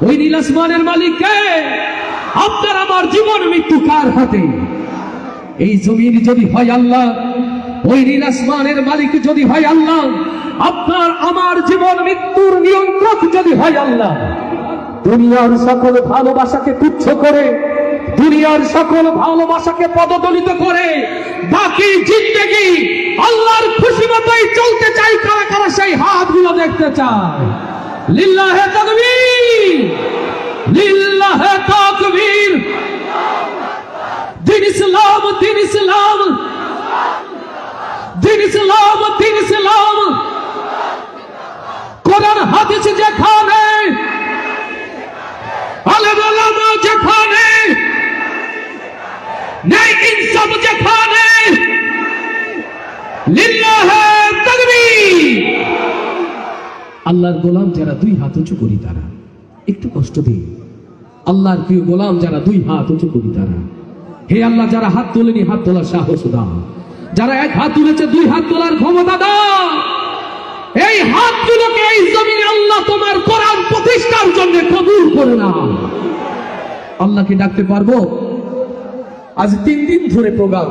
ওই নীল আসমানের মালিক কে আপনার আমার জীবন মৃত্যু কার হাতে এই জমিন যদি হয় আল্লাহ ওই নীল আসমানের মালিক যদি হয় আল্লাহ আপনার আমার জীবন মৃত্যুর নিয়ন্ত্রক যদি হয় আল্লাহ দুনিয়ার সকল ভালোবাসাকে তুচ্ছ করে দুনিয়ার সকল ভালোবাসাকে পদদলিত করে বাকি জিন্দেগি আল্লাহর খুশি মতোই চলতে চাই কারা কারা সেই হাতগুলো দেখতে চায় লিল্লাহে তাকবীর, লিল্লাহে তাকবীর। দিন ইসলাম, দিন ইসলাম, দিন ইসলাম, দিন ইসলাম। কোরআন হাদিস যেখানে, আলেম ওলামা যেখানে, ন্যায় ইনসাফ যেখানে, লিল্লাহে তাকবীর। আল্লাহর গোলাম যারা দুই হাত উঁচু করি তারা, একটু কষ্ট দিন। আল্লাহর প্রিয় গোলাম যারা দুই হাত উঁচু করি তারা, হে আল্লাহ যারা হাত তোলেনি হাত তোলার সাহস দাও, যারা এক হাত তুলেছে দুই হাত তোলার ক্ষমতা দাও। এই হাতগুলোকে এই জমিনে আল্লাহ তোমার কোরআন প্রতিষ্ঠার জন্য কবুল করে নাও। আল্লাহকে ডাকতে পারবো? আজ 3 দিন ধরে প্রোগ্রাম,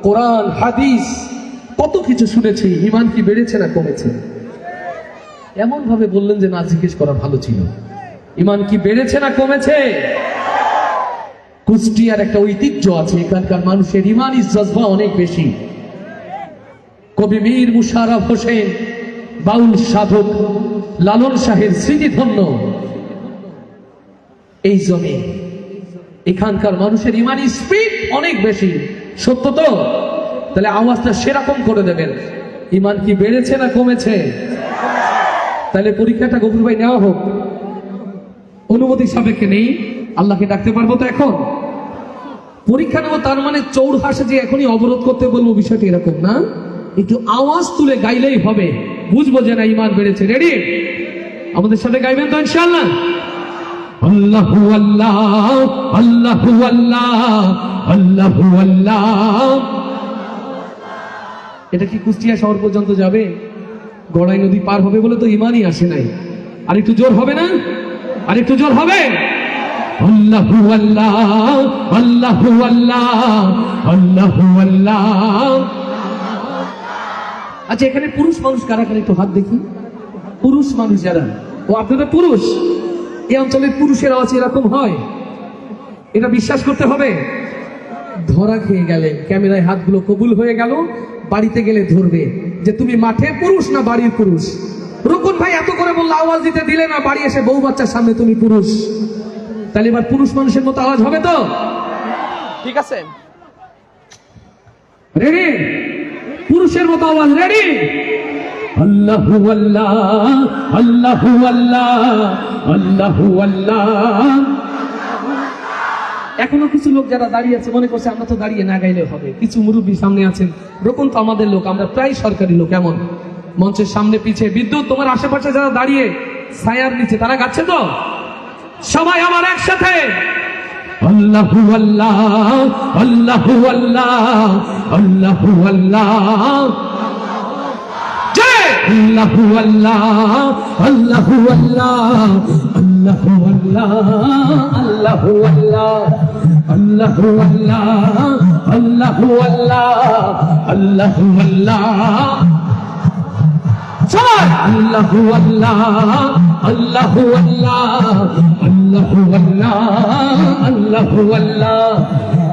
কোরআন হাদিস কত কিছু শুনেছি। ঈমান কি বেড়েছে না কমেছে? এমন ভাবে বললেন যে না জিজ্ঞেস করা ভালো ছিল। ঈমান কি বেড়েছে না কমেছে? কুষ্টিয়ার একটা ঐতিহ্য আছে, এখানকার মানুষের ঈমানি জজবা অনেক বেশি। কবি মীর মুশাররফ হোসেন, বাউল সাধক লালন শাহের স্মৃতিধন্য এই জমি, এখানকার মানুষের ঈমানি স্পিড অনেক বেশি। সত্য তো? তাহলে আওয়াজটা সেরকম করে দেবেন। ঈমান কি বেড়েছে না কমেছে? তাহলে পরীক্ষাটা গফুর ভাই নেওয়া হোক, অনুমতি সাপেক্ষে নেই। আল্লাহকে ডাকতে পারবো তো এখন? পরীক্ষা নেবো তার মানে চৌড়হাসে যে এখনই অবরোধ করতে বলবো, বিষয়টি এরকম না। একটু আওয়াজ তুলে গাইলেই হবে, বুঝবো যে না ঈমান বেড়েছে। রেডি? আমাদের সাথে গাইবেন তো ইনশাআল্লাহ? আল্লাহু আল্লাহ, আল্লাহু আল্লাহ, আল্লাহু আল্লাহ। এটা কি কুষ্টিয়া শহর পর্যন্ত যাবে? গড়াই নদী পার হবে বলে তো ঈমানই আসে নাই। আর একটু জোর হবে না? আর একটু জোর হবে? আল্লাহু আল্লাহ, আল্লাহু আল্লাহ, আল্লাহু আল্লাহ। আচ্ছা, এখানে পুরুষ মানুষ কারা কারা একটু হাত দেখি। পুরুষ মানুষ যারা, ও আপনারা পুরুষ, এই অঞ্চলের পুরুষের আওয়াজ এরকম হয়, এটা বিশ্বাস করতে হবে। ধরা খেয়ে গেলে, ক্যামেরায় হাতগুলো কবুল হয়ে গেল, বাড়িতে গেলে ধরবে যে তুমি মাঠে পুরুষ না বাড়ির পুরুষ। রুকুন ভাই এত করে বললো, আওয়াজ দিতে দিলে না, বাড়ি এসে বউ বাচ্চার সামনে তুমি পুরুষ। তাহলে এবার পুরুষ মানুষের মতো আওয়াজ হবে তো? ঠিক আছে, রেডি? পুরুষের মতো আওয়াজ, রেডি? আল্লাহু আল্লাহ, আল্লাহু আল্লাহ, আল্লাহু আল্লাহ। এখনো কিছু লোক যারা দাঁড়িয়ে আছে মনে করছে আমরা তো দাঁড়িয়ে না গাইলে হবে। কিছু মুরব্বী সামনে আছেন, রকম তো আমাদের লোক, আমরা প্রায় সরকারি লোক। এমন মঞ্চের সামনে পিছে বিদ্যুৎ, তোমার আশেপাশে যারা দাঁড়িয়ে ছায়ার নিচে তারা গাচ্ছে তো? সবাই আমার একসাথে আল্লাহু আল্লাহ, আল্লাহু আল্লাহ, আল্লাহু আল্লাহ। জয় আল্লাহু আল্লাহ, আল্লাহু আল্লাহ, আল্লাহু আল্লাহ, আল্লাহু আল্লাহ, আল্লাহু আল্লাহ, আল্লাহু আল্লাহ, আল্লাহু আল্লাহ। সবাই আল্লাহু আল্লাহ, আল্লাহু আল্লাহ, আল্লাহু আল্লাহ, আল্লাহু আল্লাহ।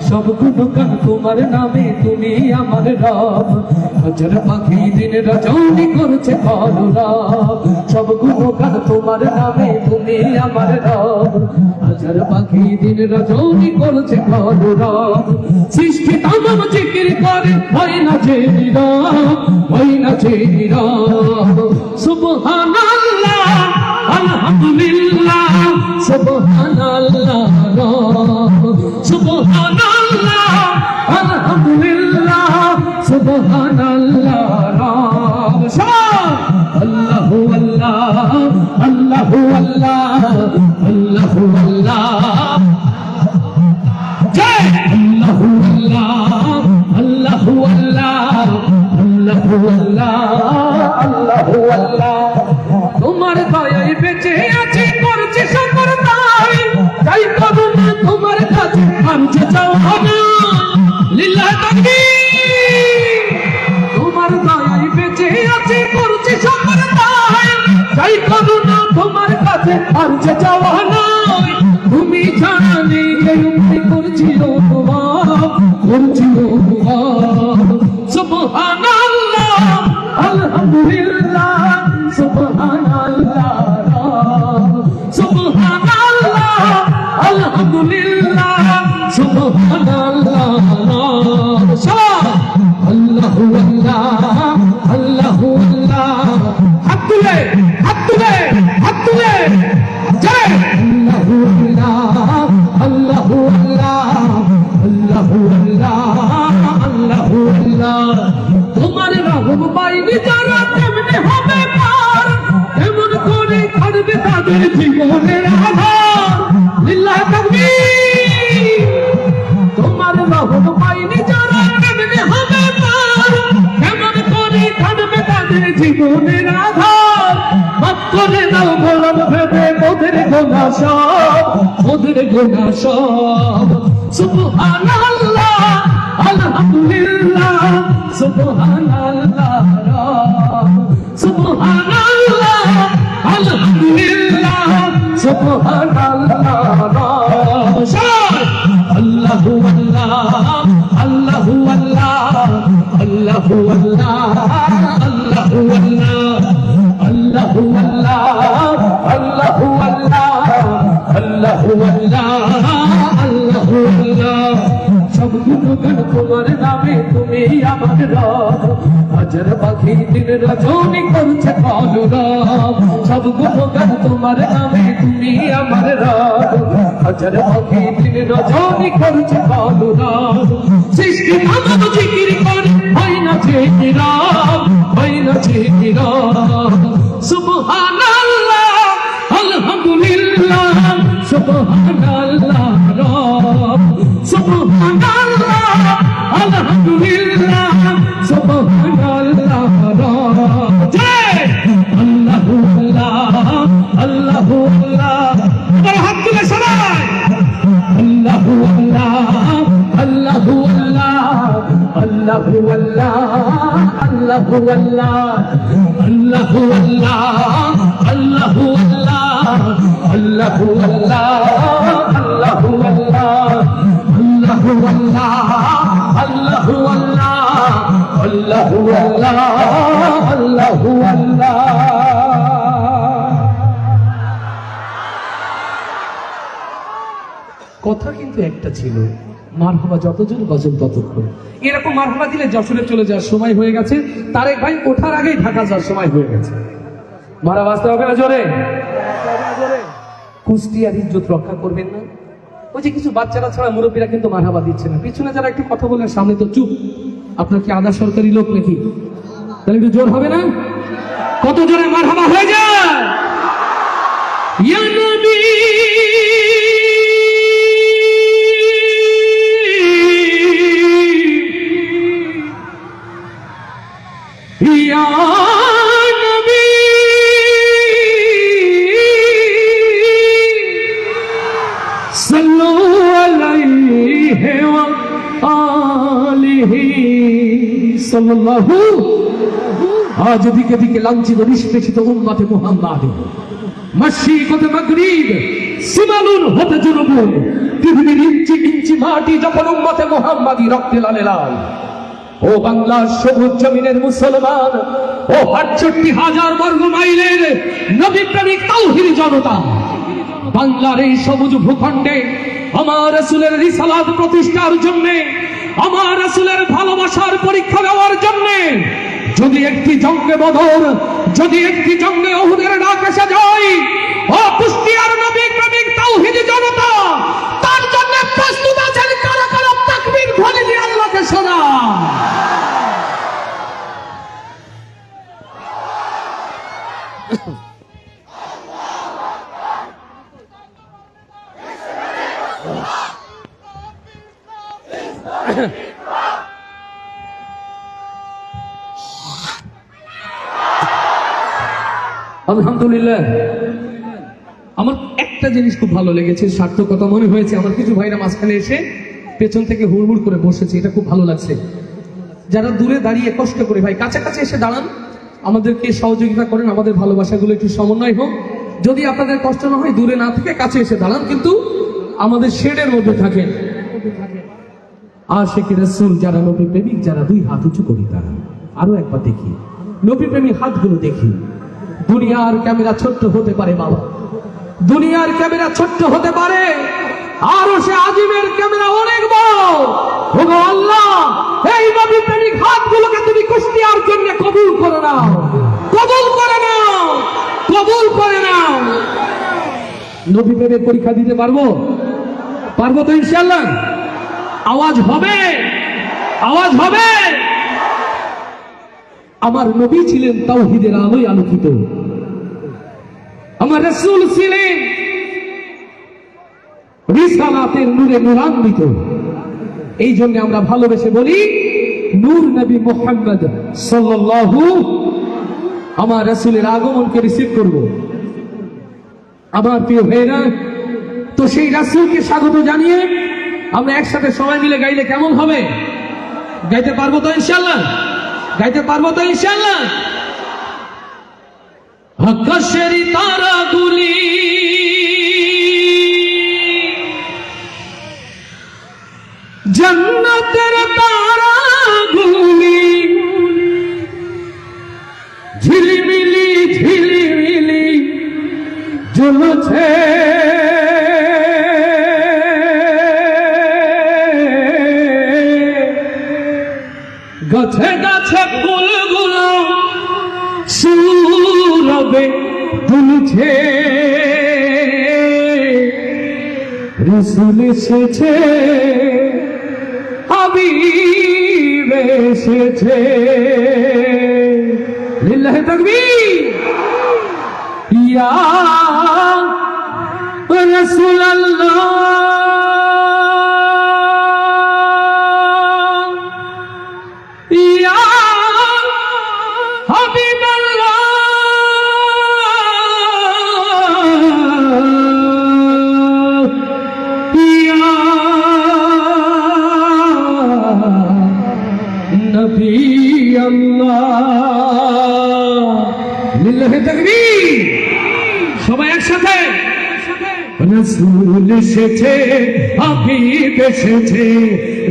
সব গুণগান তোমার নামে, তুমি আমার রব। হাজার পাখি দিন রজনী করছে কলরব। সব গুণগান তোমার নামে, তুমি আমার রব। হাজার পাখি দিন রজনী করছে কলরব। সৃষ্টি তামাম জিকির করে, হয় না যে নীরব, হয় না যে নীরব। সুবহানাল্লাহ, আলহামদুলিল্লাহ, সুবহানাল্লাহ, সুবহানাল্লাহ, আলহামদুলিল্লাহ, সুবহানাল্লাহ। আল্লাহু আল্লাহ, আল্লাহু আল্লাহ, আল্লাহু আল্লাহ। জয় আল্লাহু আল্লাহ, আল্লাহু আল্লাহ, আল্লাহু আল্লাহ, আল্লাহু আল্লাহ। তোমার দয়ায় বেঁচে আছি, করছি শুকর তাই, তাই করুণা তোমার কাছে আর যে চাওয়া না। লিল্লাহি তাকবীর। তোমার দয়ায় বেঁচে আছি, করছি শুকর তাই, তাই করুণা তোমার কাছে আর যে চাওয়া নাই। তুমি জানি কেউ করছিল তোমার, করছিল তোমার। সুবহানাল্লাহ, আলহামদুলিল্লাহ, সুবহানাল্লাহ। আমাদের জীবনের আধার লিল্লাহ তাকবীর তোমার রহম পাইনি যারা কেমনে হবে পার কেমন করে কাটবে তাদের জীবনের আধার মাফ করে দাও গোলাম ভেবে মোদের গোনা সব সুবহানাল্লাহ আলহামদুলিল্লাহ সুবহানাল্লাহ সুবহানাল্লাহ আলহামদুলিল্লাহ সুবহানাল্লাহ আল্লাহু আল্লাহ আল্লাহু আল্লাহ আল্লাহু আল্লাহ আল্লাহু আল্লাহ আল্লাহু আল্লাহ আল্লাহু আল্লাহ আল্লাহু আল্লাহ আল্লাহু আল্লাহ সব গুণগান তোমার নামে তুমি আমার রব হাজার পাখি দিন রজনী করছে কলরব সব গুণগান তোমার নামে তুমি আমার রব হাজার পাখি দিন রজনী করছে কলরব সৃষ্টি মানব জিকির করে হয় না জিকিরব সুবহানাল্লাহ আলহামদুলিল্লাহ সুবহানাল্লাহ রব সুবহানাল্লাহ আলহামদুলিল্লাহ সুবহানাল্লাহ রব জয় আল্লাহু আল্লাহ আল্লাহু আল্লাহ আমার হাত তুলে সবাই আল্লাহু আল্লাহ আল্লাহু আল্লাহ আল্লাহু আল্লাহ আল্লাহু আল্লাহ আল্লাহু আল্লাহ আল্লাহু আল্লাহ আল্লাহু আল্লাহ আল্লাহু আল্লাহ আল্লাহু আল্লাহ আল্লাহু আল্লাহ আল্লাহু আল্লাহ আল্লাহু আল্লাহ কথা কিন্তু একটা ছিল মারহাবা যতজন গজল ততক্ষণ এরকম মারহাবা দিলে যশোরে চলে যাওয়ার সময় হয়ে গেছে তারেক ভাই ওঠার আগেই ঢাকা যাওয়ার সময় হয়ে গেছে মারা বাঁচতে হবে না জোরে কুষ্টিয়ার ইজ্জত রক্ষা করবেন না ওই যে কিছু বাচ্চারা ছাড়া মুরব্বীরা কিন্তু মারহাবা দিচ্ছে না পিছনে যারা একটু কথা বলে সামনে তো চুপ আপনার কি আধা সরকারি লোক নাকি তাহলে একটু জোর হবে না কত জোরে মারহাবা হয়ে যায় ইয়া নবী ইয়া নবী সাল্লু আলাইহি ওয়া আলিহি সাল্লাল্লাহু আজ দিকে দিকে লাঞ্ছিত নিষ্পেষিত উম্মতে মুহাম্মাদ মাশরিক হতে মাগরিব সিমালুন হতে জুনুবুন পৃথিবীর ইঞ্চি ইঞ্চি মাটি যখন উম্মতে মুহাম্মাদি রক্তে লালে লাল ও বাংলার সবুজ জমিনের মুসলমান ও ৬৮,০০০ বর্গ মাইলের নবী প্রেমিক তাওহীদি জনতা বাংলার এই সবুজ ভূখণ্ডে আমার রাসূলের রিসালাত প্রতিষ্ঠার জন্য আমার রাসূলের ভালোবাসার পরীক্ষা দেওয়ার জন্য যদি একটি জঙ্গে বদর যদি একটি জঙ্গে উহুদের ডাক এসে যায় ও কুষ্টিয়ার নবী প্রেমিক তাওহীদি জনতা তার জন্য প্রস্তুত আছেন কারা কারা তাকবীর ধ্বনি দিয়ে আল্লাহকে শোনা আলহামদুলিল্লাহ আমার একটা জিনিস খুব ভালো লেগেছে সার্থকতা মনে হয়েছে আমার কিছু ভাইরা মাঝখানে এসে পেছন থেকে হুড়মুড় করে বসেছে এটা খুব ভালো লাগছে যারা দূরে দাঁড়িয়ে কষ্ট করে ভাই কাছাকাছি এসে দাঁড়ান আমাদেরকে সহযোগিতা করেন আমাদের ভালোবাসাগুলো একটু সমন্বয় হোক যদি আপনাদের কষ্ট না হয় দূরে না থেকে কাছে এসে দাঁড়ান কিন্তু আমাদের শেডের মধ্যে থাকেন আশিক রাসূল যারা নবী প্রেমিক যারা দুই হাত উঁচু করি তারা আরো একবার দেখি নবী প্রেমিক হাতগুলো দেখি দুনিয়ার ক্যামেরা ছোট্ট হতে পারে বাবা দুনিয়ার ক্যামেরা ছোট্ট হতে পারে আর সে আজিমের ক্যামেরা অনেক বড় ওগো আল্লাহ এই নবী প্রেমিক হাতগুলোকে তুমি কুষ্টিয়ার জন্য কবুল করে নাও কবুল করে নাও কবুল করে নাও নবী প্রেমের পরীক্ষা দিতে পারবো পারবো তো ইনশাআল্লাহ আওয়াজ হবে আওয়াজ হবে আমার নবী ছিলেন তাওহীদের আলোয় আলোকিত আমার আমার রাসূল ছিলেন রিসালাতের নূরে নূরান্বিত। এই জন্য আমরা ভালোবেসে বলি নূর নবী মুহাম্মদ সাল্লাল্লাহু। আমার রাসূলের আগমনকে রিসিভ করব। আমার প্রিয় ভাইরা, তো সেই রাসূলকে স্বাগত জানিয়ে আমরা একসাথে সবাই মিলে গাইলে কেমন হবে? গাইতে পারবো তো ইনশাআল্লাহ? গাইতে পারবো তো ইনশাআল্লাহ? আকাশের তারাগুলি জান্নাতের তারাগুলি ঝিলিমিলি ঝিলিমিলি জ্বলছে, গাছে গাছে ফুলগুলো সুরবে দুলছে, রাসূল এসেছে, হাবিব এসেছে। লিল্লাহি তাকবীর। ইয়া রাসূলুল্লাহ, ইয়া হাবিবাল্লাহ, ইয়া নবী আল্লাহ। লিল্লাহি তাকবীর। সবাই একসাথে। রাসূল এসেছে, হাবিব এসেছে,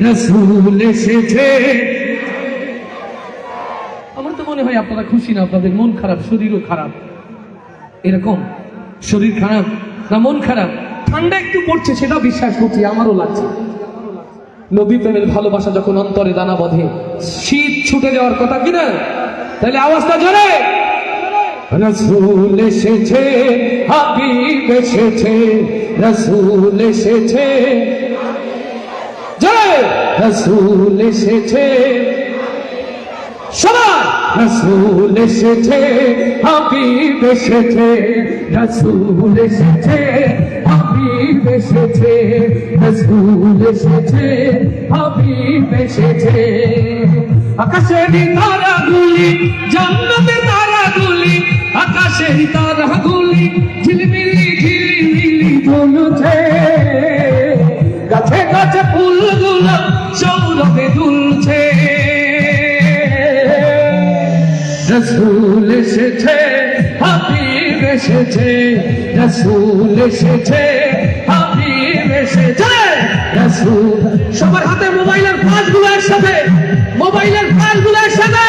রাসূল এসেছে। আমার তো মনে হয় আপনারা খুশি না, আপনাদের মন খারাপ, শরীরও খারাপ। এরকম শরীর খারাপ না মন খারাপ, ঠান্ডা একটু পড়ছে সেটা বিশ্বাস করছি, আমারও লাগছে। নবী প্রেমের ভালোবাসা যখন অন্তরে দানা বাঁধে, শীত ছুটে যাওয়ার কথা কিনা? তাহলে আওয়াজটা জোরে। রাসূল এসেছে, হাবিব এসেছে, রাসূল এসেছে, জোরে। রাসূল এসেছে, সবাই। রাসূল এসেছে, হাবিব এসেছে, রাসূল এসেছে, হাবিব এসেছে, রাসূল এসেছে, হাবিব এসেছে। আকাশের তারাগুলি জান্নাতের তারাগুলি, আকাশের তারাগুলি ঝিলমিলি ঝিলমিলি জ্বলছে, গাছে গাছে ফুলগুলো সৌরভে দুলছে, রাসূল এসেছে, হাবিব এসেছে, রাসূল এসেছে, হাবিব এসেছে, রাসূল। সবার হাতে মোবাইলের ফ্ল্যাশগুলো একসাথে, মোবাইলের ফ্ল্যাশগুলো একসাথে।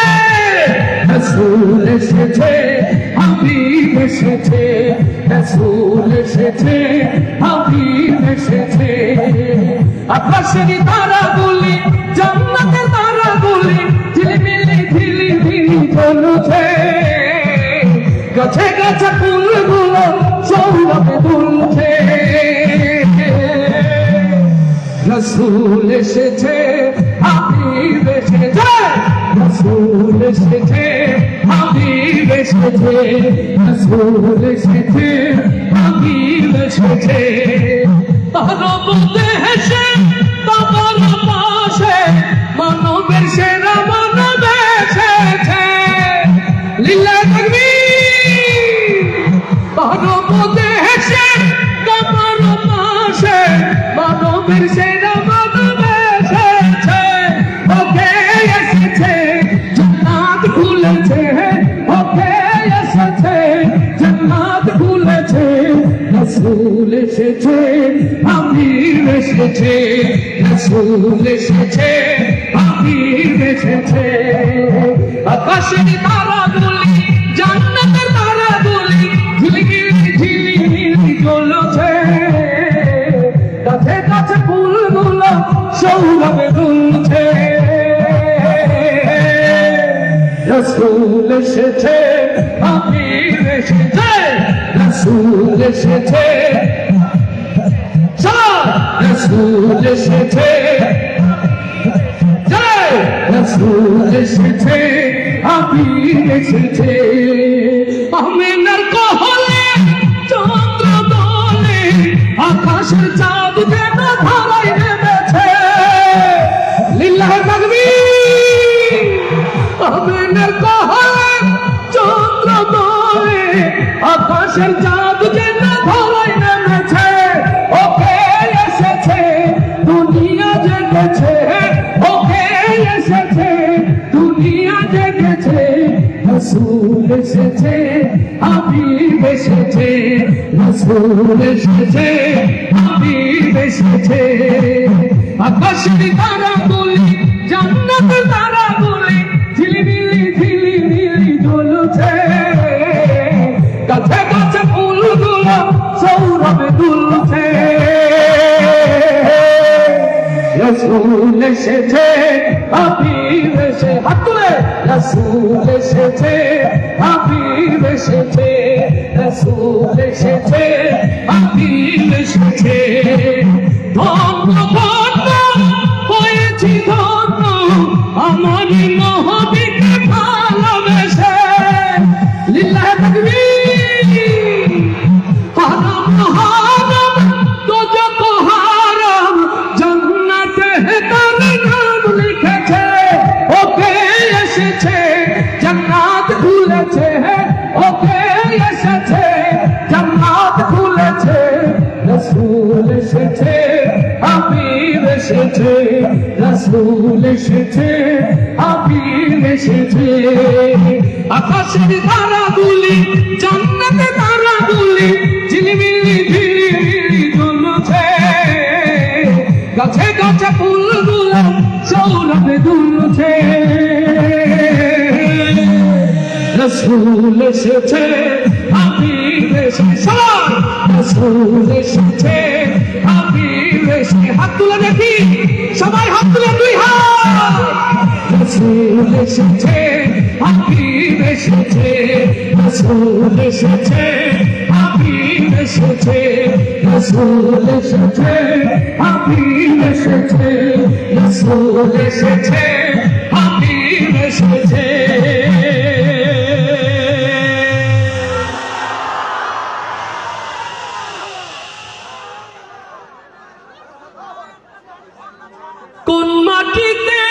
রাসূল এসেছে, হাবিব এসেছে, রাসূল এসেছে, হাবিব এসেছে। আকাশের তারাগুলি জান্নাতের তারাগুলি ঝিলমিলি ঝিলমিলি জ্বলছে, গাছে গাছে ফুলগুলো সৌরভে দুলছে, রাসূল এসেছে, হাবিব এসেছে, রাসূল এসেছে, হাবিব এসেছে, রাসূল এসেছে, হাবিব এসেছে। তার মধ্যে হেসে তোমার পাশে মানবের সেরা মানব এসেছে। লিল্লাহি তাকবীর। তার মধ্যে হেসে তোমার পাশে মানবের সেরা মানব এসেছে। ওকে এসেছে, জান্নাত খুলেছে, ওকে এসেছে, জান্নাত খুলেছে, রাসূল এসেছে, হাবিব এসেছে, রাসূল এসেছে, হাবিব এসেছে। আকাশের তারাগুলি জান্নাতের তারাগুলি ঝিলিমিলি ঝিলিমিলি জ্বলছে, গাছে গাছে ফুলগুলো সৌরভে দুলছে, রাসূল এসেছে, হাবিব এসেছে, রাসূল এসেছে, রাসূল এসেছে, রাসূল এসেছে, হাবিব এসেছে। আমিনার কোলে বলেছে ওকে এসেছে দুনিয়া দেখেছে রসুল এসেছে হাবিব এসেছে রসুল এসেছে হাবিব এসেছে আকাশের তারাগুলি জান্নাত তারাগুলি ঝিলিমিলি ঝিলিমিলি জ্বলছে গাছে গাছে ফুলগুলো সৌরভে দুলছে রসুল এসেছে হাবিব এসে হাত তুলে রসুল এসেছে হাবিব এসেছে রসুল এসেছে হাবিব এসেছে ধন্য ধন্য হয়েছি ধন্য আমার নবীকে ভালোবেসে লিল্লাহি তাকবীর হারাম হারাম দোজখ হারাম জান্নাতে তার নাম লিখেছে ওকে এসেছে জান্নাত খুলেছে ওকে এসেছে জান্নাত খুলেছে রসুল এসেছে হাবিব এসেছে রসুল এসেছে হাবিব এসেছে আকাশের তারাগুলি জান্নাতে তারাগুলি ঝিলিমিলি ঝিলিমিলি জ্বলছে গাছে গাছে ফুলগুলো সৌরভে দুলছে রসুল এসেছে হাবিব এসেছে রসুল এসেছে হাবিব এসেছে হাত তুলে দেখি সবাই হাত তুলে দুই হাত রসুল এসেছে হাবিব এসেছে রসুল এসেছে হাবিব এসেছে রসুল এসেছে হাবিব এসেছে রসুল এসেছে হাবিব এসেছে কোন মাটিতে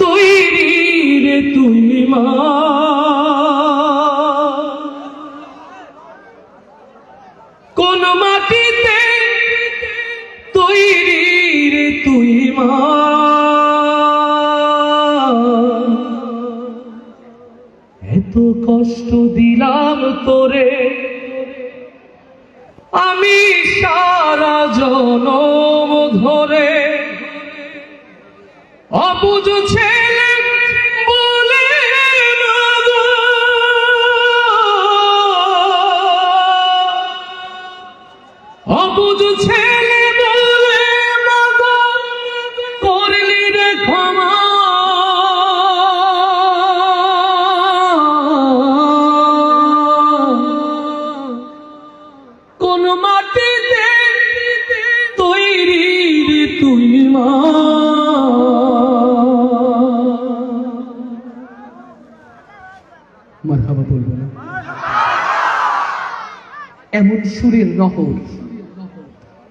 তৈরি রে তুমি মা কোন মাটিতে তৈরি রে তুই মা এত কষ্ট দিলাম তোরে আমি সারা জনম ধরে অবুঝ ছেলে বলে মাগো অবুঝ ছেলে বলে মাগো করলি রে ক্ষমা কোন মাটিতে তৈরি রে তুই মা মারহাবা বলবো না এমন সুরের নহর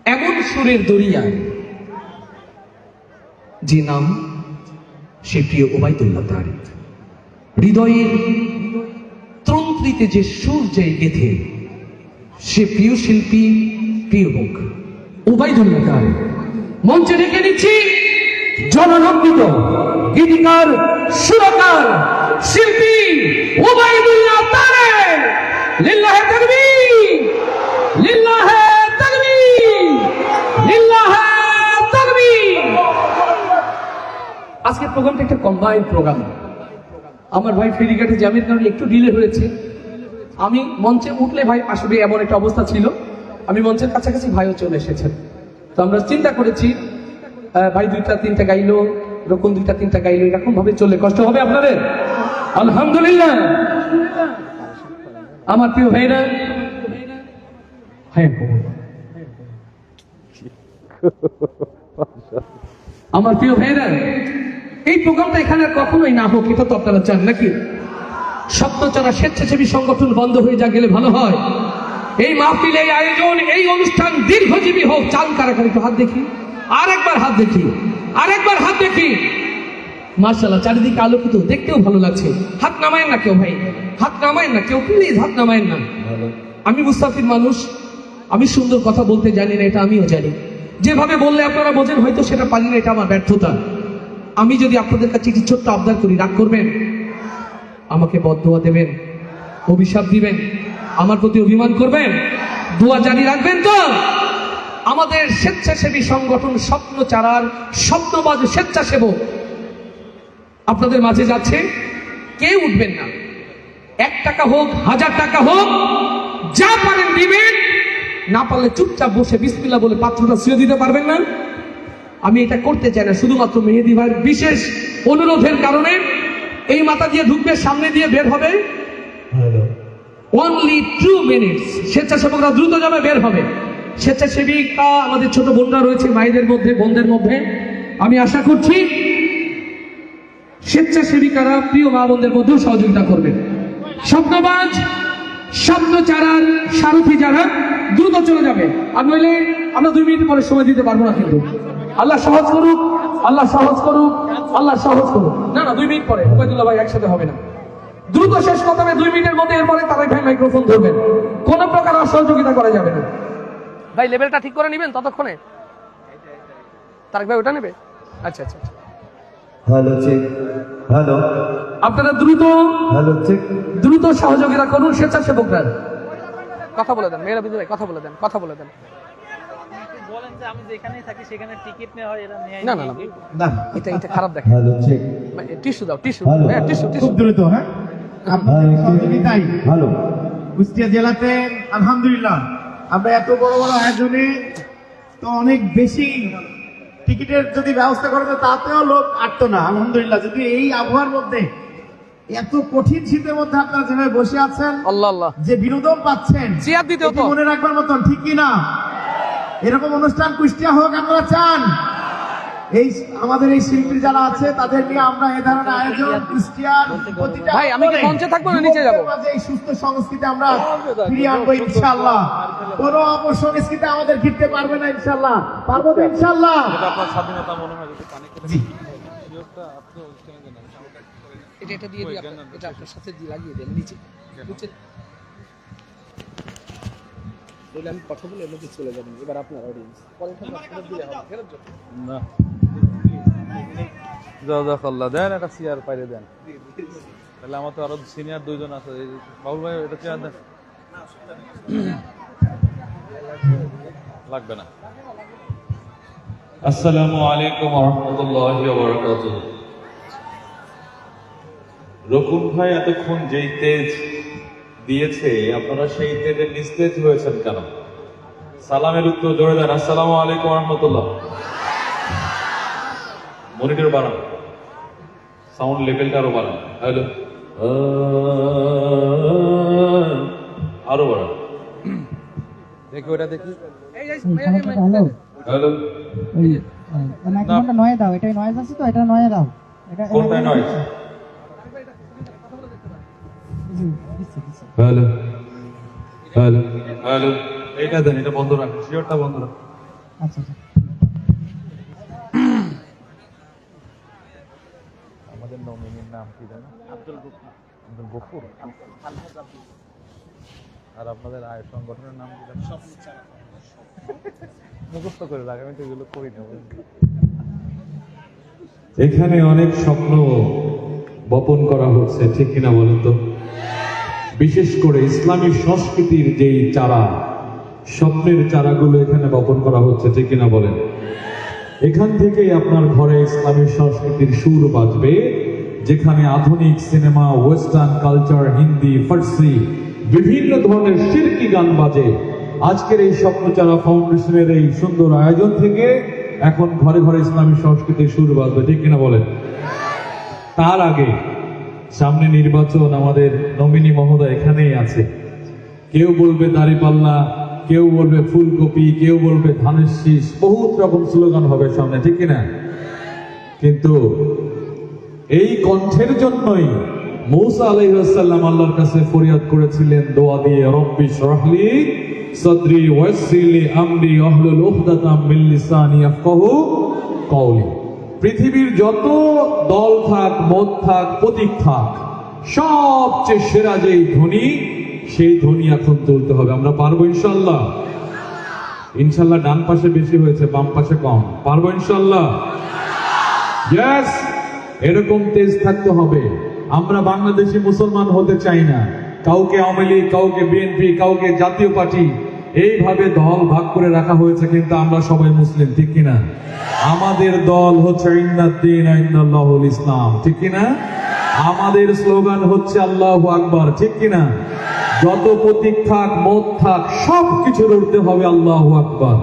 এমন সুরের দরিয়া যে নাম সে প্রিয় ওবায়দুল্লাহ তার হৃদয়ের তন্ত্রীতে যে সুর যে গেথে সে প্রিয় শিল্পী প্রিয় মুখ ওবায়দুল্লাহ তার মঞ্চে ডেকে নিচ্ছি জননন্দিত গীতিকার সুরকার শিল্পী ওবায়দুল্লাহ তারেক লিল্লাহি তাকবীর লিল্লাহি তাকবীর লিল্লাহি তাকবীর আজকের প্রোগ্রামটা একটা কম্বাইন্ড প্রোগ্রাম আমার ভাই ফেরিঘাটে জ্যামের কারণে একটু ডিলে হয়েছে আমি মঞ্চে উঠলে ভাই আসবে এমন একটা অবস্থা ছিল আমি মঞ্চের কাছাকাছি ভাইও চলে এসেছেন তো আমরা চিন্তা করেছি ভাই দুইটা তিনটা গাইলো এরকম দুইটা তিনটা গাইলো এরকম ভাবে চলে কষ্ট হবে আপনাদের আলহামদুলিল্লাহ আমার প্রিয় ভাইরা আমার প্রিয় ভাইরা এই প্রোগ্রামটা এখানে কখনোই না হোক এটা তো আপনারা চান নাকি স্বপ্নচরা স্বেচ্ছাসেবী সংগঠন বন্ধ হয়ে যা গেলে ভালো হয় এই মাহফিল এই আয়োজন এই অনুষ্ঠান দীর্ঘজীবী হোক চান কারাকারি হাত দেখি আরেকবার হাত দেখি আরেকবার হাত দেখি মাশাআল্লাহ চারিদিকে আলোকিত দেখতেও ভালো লাগছে হাত নামায়েন না কেউ ভাই হাত নামায়েন না কেউ প্লিজ হাত নামায়েন না আমি মুস্তাফির মানুষ আমি সুন্দর কথা বলতে জানি না এটা আমিও জানি যেভাবে বললে আপনারা বোঝেন হয়তো সেটা পারি না, এটা আমার ব্যর্থতা। আমি যদি আপনাদের কাছে একটি ছোট্ট আবদার করি, রাগ করবেন? আমাকে বদদোয়া দেবেন, অভিশাপ দিবেন, আমার প্রতি অভিমান করবেন, দোয়া জারি রাখবেন তো? আমাদের স্বেচ্ছাসেবী সংগঠন স্বপ্নচারার স্বপ্নবাজ স্বেচ্ছাসেবক আপনাদের মাঝে যাচ্ছে, কেউ উঠবেন না। 1 টাকা হোক, 1000 টাকা হোক, যা পারেন দিবেন, না পারলে চুপচাপ বসে বিসমিল্লাহ বলে পাত্রটা ছুঁয়ে দিতে পারবেন না? আমি এটা করতে চাই না, শুধুমাত্র মেহেদী ভাইয়ের বিশেষ অনুরোধের কারণে। এই মাথা দিয়ে ঢুকবে, সামনে দিয়ে বের হবে, অনলি 2 মিনিটস। স্বেচ্ছাসেবকরা দ্রুত যাবে, বের হবে। স্বেচ্ছাসেবিকা আমাদের ছোট বোনরা রয়েছে, মায়েদের মধ্যে, বোনদের মধ্যে, আমি আশা করছি স্বেচ্ছাসেবিকারা প্রিয় মা বোনদের মধ্যেও সহযোগিতা করবেন। স্বপ্নবাজ স্বপ্নচারার সারথী যারা, দ্রুত চলে যাবে, আর নইলে আমরা 2 মিনিট পরে সময় দিতে পারবো না। কিন্তু আল্লাহ সহজ করুক, আল্লাহ সহজ করুক, আল্লাহ সহজ করুক। না না, 2 মিনিট পরে, ওবায়দুল্লাহ ভাই একসাথে হবে না, দ্রুত শেষ করতে হবে 2 মিনিটের মধ্যে। এরপরে তারাই ভাই মাইক্রোফোন ধরবেন, কোনো প্রকার অসহযোগিতা করা যাবে না। ভাই লেভেলটা ঠিক করে নেবেন ততক্ষণে। তারেক ভাই ওটা নেবে? আচ্ছা আচ্ছা, হ্যালো চেক, হ্যালো, আপনারা দ্রুত হ্যালো চেক, দ্রুত সহযোগিতা করুন স্বেচ্ছাসেবকরা। কথা বলে দেন, মেয়েরা বিজয় ভাই কথা বলে দেন, কথা বলে দেন। বলেন যে আমি যেখানেই থাকি সেখানে টিকিট নেওয়া হয়, এরা নেয় না না না, না, এটা খারাপ দেখে। হ্যালো চেক, টিস্যু দাও, টিস্যু, হ্যালো। হ্যাঁ টিস্যু, খুব টিস্যু। দ্রুত। হ্যাঁ, আপনাদের সহযোগিতায় হ্যালো কুষ্টিয়া জেলাতে আলহামদুলিল্লাহ আমরা এত বড় বড় আয়োজনে তো অনেক বেশি টিকিটের যদি ব্যবস্থা করে তো তাতেও লোক আটতো না। আলহামদুলিল্লাহ, যদি এই আবহাওয়ার মধ্যে এত কঠিন শীতের মধ্যে আপনারা যেভাবে বসে আছেন, আল্লাহ আল্লাহ, যে বিনোদন পাচ্ছেন, চেয়ার দিতেও এটি তো মনে রাখবার মতন, ঠিক কি না? এরকম অনুষ্ঠান কুষ্টিয়া হোক আপনারা চান? এই আমাদের এই শিল্পী যারা আছে তাদের নিয়ে আমরা এই ধরনের আয়োজন কুষ্টিয়ার প্রতিটা ভাই, আমি কি মঞ্চে থাকবো না নিচে যাবো? মাঝে এই সুস্থ সংস্কৃতি আমরা ফিরিয়ে আনবো ইনশাআল্লাহ। কোনো অপসংস্কৃতি আমাদের ফিরতে পারবে না ইনশাআল্লাহ। পারবো তো ইনশাআল্লাহ? এটা আপনার স্বাধীনতা মনে হয় যদি কানে করে জি। ভিডিওটা আপনি ওখানে দেন। এটা দিয়ে দিই, এটা আপনার সাথে দিয়ে লাগিয়ে দেন নিচে নিচে। তাহলে আমি কথা বলে এর চলে যাবেন। এবার আপনার অডিয়েন্স পরেরটা আপনাদের দিলে হবে, ফেরত যাবে না, জাযাকাল্লাহ, দেন একটা চেয়ার পাইরে দেন। তাহলে আমার তো আরো সিনিয়র 2 জন আছে। এই বাবুল ভাই এটা চেয়ার দেন। লাগবে না। আসসালামু আলাইকুম ওয়া রাহমাতুল্লাহি ওয়া বারাকাতুহু। রকুন ভাই এতক্ষণ যেই তেজ দিয়েছে, আপনারা সেই তেজে নিস্তেজ হয়েছেন কেন? সালামের উত্তর জোরে দেন। আসসালামু আলাইকুম ওয়া রাহমাতুল্লাহ। মনিটর বাড়ান, সাউন্ড লেভেলটা আরো বাড়ান। হ্যালো, আরো বাড়ান। দেখি ওটা দেখি। হ্যালো, হ্যালো, ওই মাইক্রোফোনটা নয়ে দাও, এটাই নয়েজ আছে তো, এটা নয়ে দাও। এটা কোনটা নয়েজ? দিচ্ছি, দিচ্ছি। হ্যালো, হ্যালো, হ্যালো, এটা দেন, এটা বন্ধ রাখ, শিওরটা বন্ধ রাখ। আচ্ছা আচ্ছা, আমাদের নমিনির নাম কি জানো? আব্দুল গফুর। আর আপনাদের আয় সংগঠনের নাম কি জানো? মুখস্থ করে রাখ, আমি তো এগুলো করি না। এখানে অনেক স্বপ্ন বপন করা হচ্ছে, ঠিক কিনা বলেন তো? বিশেষ করে ইসলামী সংস্কৃতির যেই চারা, স্বপ্নের চারাগুলো এখানে বপন করা হচ্ছে, ঠিক কিনা বলেন? এখান থেকেই আপনার ঘরে ইসলামী সংস্কৃতির সুর বাজবে, যেখানে আধুনিক সিনেমা, ওয়েস্টার্ন কালচার, হিন্দি, ফার্সি, বিভিন্ন ধরনের শিরকি গান বাজে। আজকের এই স্বপ্নচারা ফাউন্ডেশনের এই সুন্দর আয়োজন থেকে এখন ঘরে ঘরে ইসলামী সংস্কৃতির সুর বাজবে, ঠিক কিনা বলেন? তার আগে সামনে নির্বাচন, আমাদের নমিনি মহোদয় এখানেই আছে। কেউ বলবে দাঁড়িপাল্লা, কেউ বলবে ফুলকপি, কেউ বলবে ধানের শীষ, বহুত রকম স্লোগান হবে সামনে, ঠিক কিনা? কিন্তু এই কণ্ঠের জন্যই মূসা আলাইহিস সালাম আল্লাহর কাছে ফরিয়াদ করেছিলেন দোয়া দিয়ে, রব্বি শরহলি সাদরি ওয়াসসিরলি আমরি ওয়াহলুল উকদাতাম মিন লিসানি ইয়াফকাহু কওলি। পৃথিবীর যত দল থাক, মত থাক, প্রতীক থাক, সবচেয়ে সেরা যেই ধ্বনি, সেই ধ্বনি এখন তুলতে হবে। আমরা পারবো ইনশাআল্লাহ? ইনশাল্লাহ ডান পাশে বেশি হয়েছে, বাম পাশে কম। পারবো ইনশাল্লাহ? ইয়েস, এরকম তেজ থাকতে হবে। আমরা বাংলাদেশি মুসলমান হতে চাই না। কাউকে আওয়ামী লীগ, কাউকে বিএনপি, কাউকে জাতীয় পার্টি, এইভাবে দল ভাগ করে রাখা হয়েছে, কিন্তু আমরা সবাই মুসলিম, ঠিক কিনা? আমাদের দল হচ্ছে ইন্নাদ্দীন ইন্নাল্লাহুল ইসলাম, ঠিক কিনা? আমাদের স্লোগান হচ্ছে আল্লাহু আকবার, ঠিক কিনা? যত প্রতীক থাক, মত থাক, সবকিছুর উঠতে হবে আল্লাহু আকবার,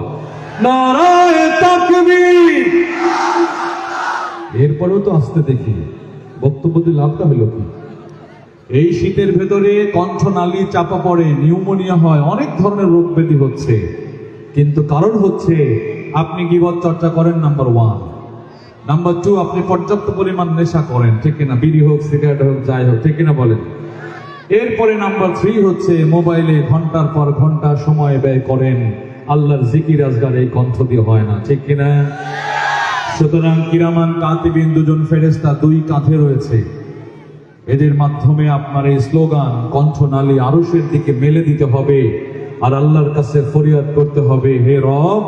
নারায়ে তাকবীর। এরপরেও তো আসতে দেখি বক্তব্য দিয়ে লাভটা হলো কি? এই শীতের ভেতরে কণ্ঠনালী চাপা পড়ে, নিউমোনিয়া হয়, অনেক ধরনের রোগ ব্যাধি হচ্ছে, কিন্তু কারণ হচ্ছে আপনি গীবত চর্চা করেন, নাম্বার 1। নাম্বার 2, আপনি পর্যাপ্ত পরিমাণ নেশা করেন, ঠিক কিনা? বিড়ি হোক, সিগারেট হোক, যাই হোক, ঠিক কিনা বলেন? এরপরে নাম্বার 3 হচ্ছে মোবাইলে ঘন্টার পর ঘন্টা সময় ব্যয় করেন, আল্লাহর জিকির আজগার এই কণ্ঠ দিয়ে হয় না, ঠিক কিনা? সুতরাং কিরামান কাতিবিন, দুজন ফেরেশতা 2 কাঁধে রয়েছে, এদের মাধ্যমে আপনার এই স্লোগান কণ্ঠনালী আরশের দিকে মেলে দিতে হবে, আর আল্লাহর কাছে ফরিয়াদ করতে হবে, হে রব,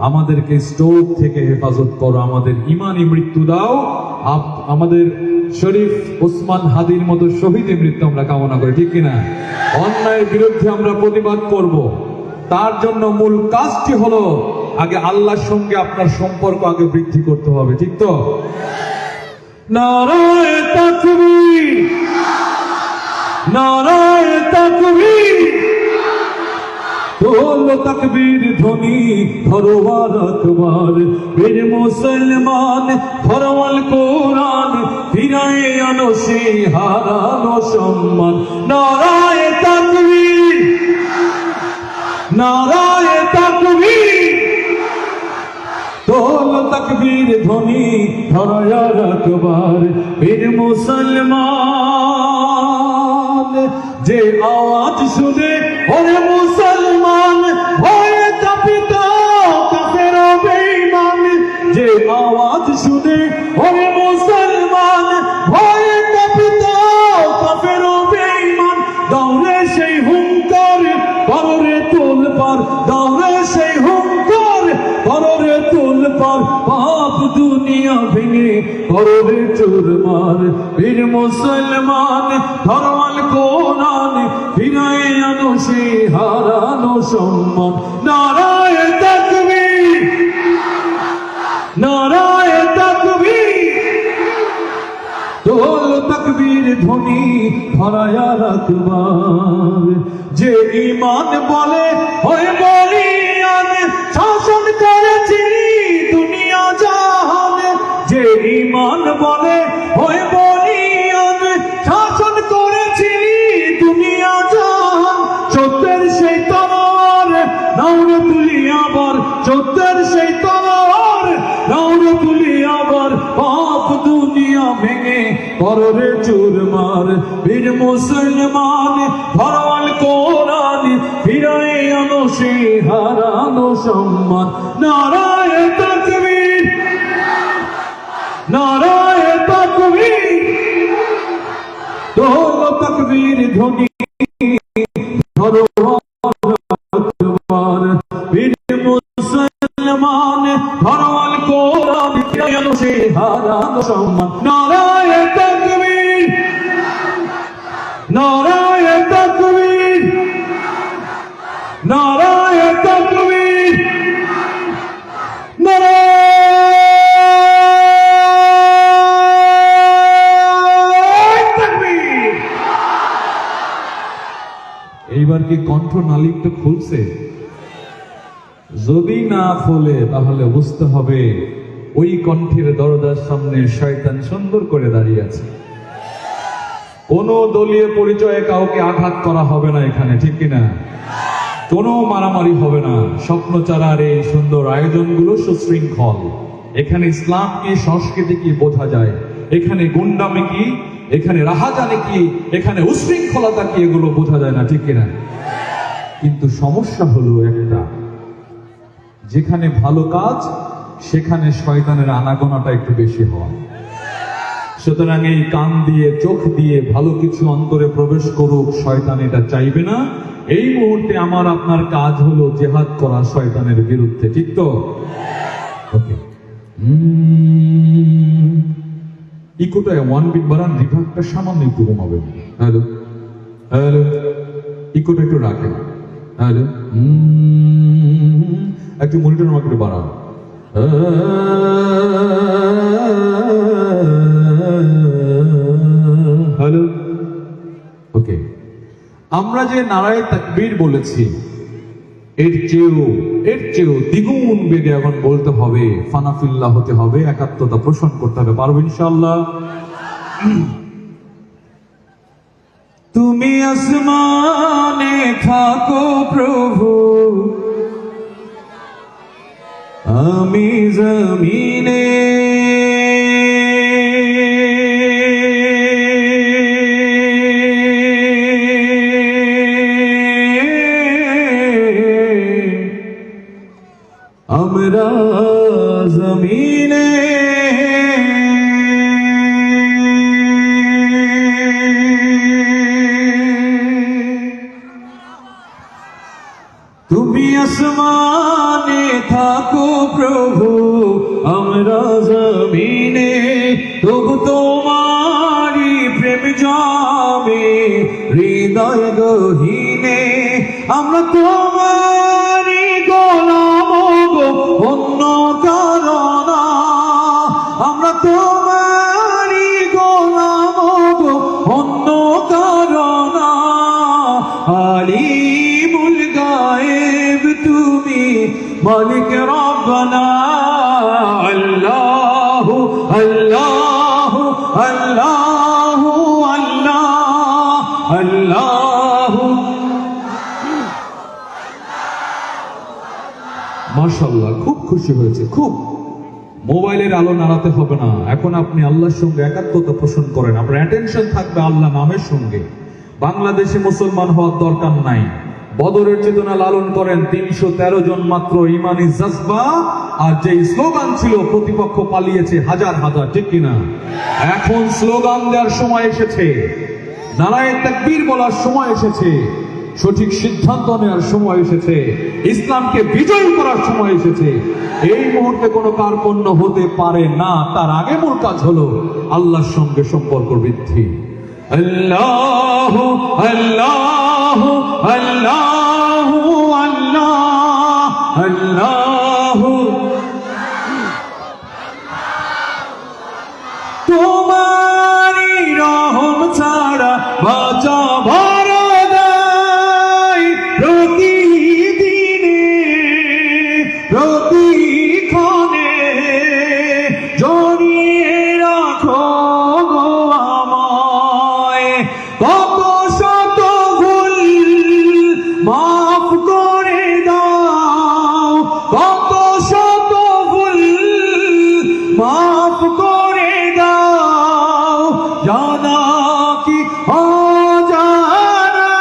আমাদেরকে স্ট্রোক থেকে হেফাজত করো, আমাদের ইমানি মৃত্যু দাও। আমাদের শরীফ ওসমান হাদির মতো শহীদ মৃত্যু আমরা কামনা করি, ঠিক কিনা? অন্যায়ের বিরুদ্ধে আমরা প্রতিবাদ করব, তার জন্য মূল কাজটি হলো আগে আল্লাহর সঙ্গে আপনার সম্পর্ক আগে বৃদ্ধি করতে হবে, ঠিক তো? নারায়ে তাকবীর, নারায়ে তাকবীর, তোল তাকবীর ধ্বনি, ধরো আকবার, বীর মুসলমান, ধরো আল কোরআন, ফিরায়ে আনো সেই হারানো সম্মান। নারায়ে তাকবীর, নারায়ে তাকবীর, তোল তাকবীর ধ্বনি, ধরো আকবার, বীর মুসলমান। যে আওয়াজ শুনে ওরে মুসলমান ভয়ে কাঁপিত কাফের ও বেঈমান, যে আওয়াজ শুনে ওরে মুসলমান ভয়ে কাঁপিত কাফের ও বেঈমান, দৌড়ে সেই হুঙ্কার, কররে তোলপার, দৌড়ে সেই হুঙ্কার, কররে তোলপার, পাপ দুনিয়া ভেঙে কররে চুরমার। বীর মুসলমান, ধরো আল কোরআন, ফিরায়ে আনো সেই হারানো সম্মান। নারায়ে তাকবীর, নারায়ে তাকবীর, তোল তাকবীর ধ্বনি, ধরায়া আকবার। যে ঈমান বলে হয়ে বলিয়ান, শাসন করেছি দুনিয়া জাহান। যে ঈমান বলে হয়ে বলিয়ান, শাসন করেছি দুনিয়া জাহান। সত্যের সেই তলোয়ার নাওরে তুলি আবার, সত্যের সেই তলোয়ার নাওরে তুলি আবার, পাপ দুনিয়া ভেঙে কররে চুরমার। বীর মুসলমান, ধরো আল কোরআন, ফিরায়ে আনো সেই হারানো সম্মান। নারায়ে তাকবীর, নারায়ে তাকবীর, তোল তাকবীর ধ্বনি, ধরো আকবার। বীর মুসলমান, ধরো আল কোরআন, ফিরায়ে আনো সেই হারানো সম্মান। নারায়ে তাকবীর, নারায়ে তাকবীর, নারায়ে তাকবীর, নারায়ে তাকবীর। এইবার কি কণ্ঠ নালীটা খুলছে? যদি না ফলে তাহলে বুঝতে হবে ওই কণ্ঠের দরজার সামনে শয়তান সুন্দর করে দাঁড়িয়ে আছে। কোন দলীয় পরিচয়ে কাউকে আঘাত করা হবে না এখানে, ঠিক কিনা? কোনো মারামারি হবে না। স্বপ্নচারার এই সুন্দর আয়োজনগুলো সুশৃঙ্খল। এখানে ইসলাম কি, সংস্কৃতি কি বোঝা যায়। এখানে গুন্ডামি কি, এখানে রাহাজানি কি, এখানে উশৃঙ্খলতা কি, এগুলো বোঝা যায় না, ঠিক কিনা? কিন্তু সমস্যা হলো একটা, যেখানে ভালো কাজ সেখানে শয়তানের আনাগোনাটা একটু বেশি হয়। সুতরাং এই কান দিয়ে চোখ দিয়ে ভালো কিছু অন্তরে প্রবেশ করুক, শয়তান এটা চাইবে না। এই মুহূর্তে আমার আপনার কাজ হলো জেহাদ করা শয়তানের বিরুদ্ধে, ঠিক তো? ওকে, ইকোটা 1 বিট বাড়ান, রিভার্বটা সামান্য একটু কমাবেন। হ্যালো হ্যালো, ইকোটা একটু রাখেন। হ্যালো, একটু মনিটর মার্কেটে বাড়ান। হ্যালো, ওকে। আমরা যে নারায়ে তাকবীর বলেছি, এর চেয়েও দ্বিগুণ বেগে এখন বলতে হবে, ফানাফিল্লাহ হতে হবে, একাত্মতা পোষণ করতে হবে। পারবো ইনশাআল্লাহ? তুমি আসমানে থাকো প্রভু, আমি জমিনে, আমরা জমিনে। তুমি আসমানে থাকো প্রভু, আমরা জমিনে, তবু তোমারি প্রেম জমে হৃদয় গহীনে। আমরা তোমারি গোলাম গো, অন্য কারো না। আমরা তোমারি গোলাম গো, অন্য কারো না। আলিমুল গায়েব তুমি, মালিক রব্বানা। আল্লাহু আল্লাহু আল্লাহু আল্লাহ আল্লাহু। মাশাআল্লাহ, খুব খুশি হয়েছে, খুব। মোবাইলের আলো নাড়াতে হবে না, এখন আপনি আল্লাহর সঙ্গে একাত্মতা পোষণ করেন, আপনার অ্যাটেনশন থাকবে আল্লাহ নামের সঙ্গে। বাংলাদেশে মুসলমান হওয়ার দরকার নাই, বদরের চেতনা লালন করেন 313 জন মাত্র, ইমানি জজবা। আর যে স্লোগান ছিল, প্রতিপক্ষ পালিয়েছে হাজার হাজার, ঠিক কিনা? এখন স্লোগান দেওয়ার সময় এসেছে, নারায়ে তাকবীর বলার সময় এসেছে, সঠিক সিদ্ধান্ত নেওয়ার সময় এসেছে, ইসলামকে বিজয় করার সময় এসেছে। এই মুহূর্তে কোনো কার্পণ্য হতে পারে না। তার আগে মূল কাজ হলো আল্লাহর সঙ্গে সম্পর্ক বৃদ্ধি। আল্লাহু আল্লাহু আল্লাহু আল্লাহ আল্লাহু। তোমারি রহম ছাড়া বাঁচা ভর দেয়, প্রতিদিনে প্রতিক্ষণে জড়িয়ে রাখো গো আমায়। কত শত ভুল মাফ করে দাও, কত শত ভুল মাফ করে দাও, জানা কি অজানা।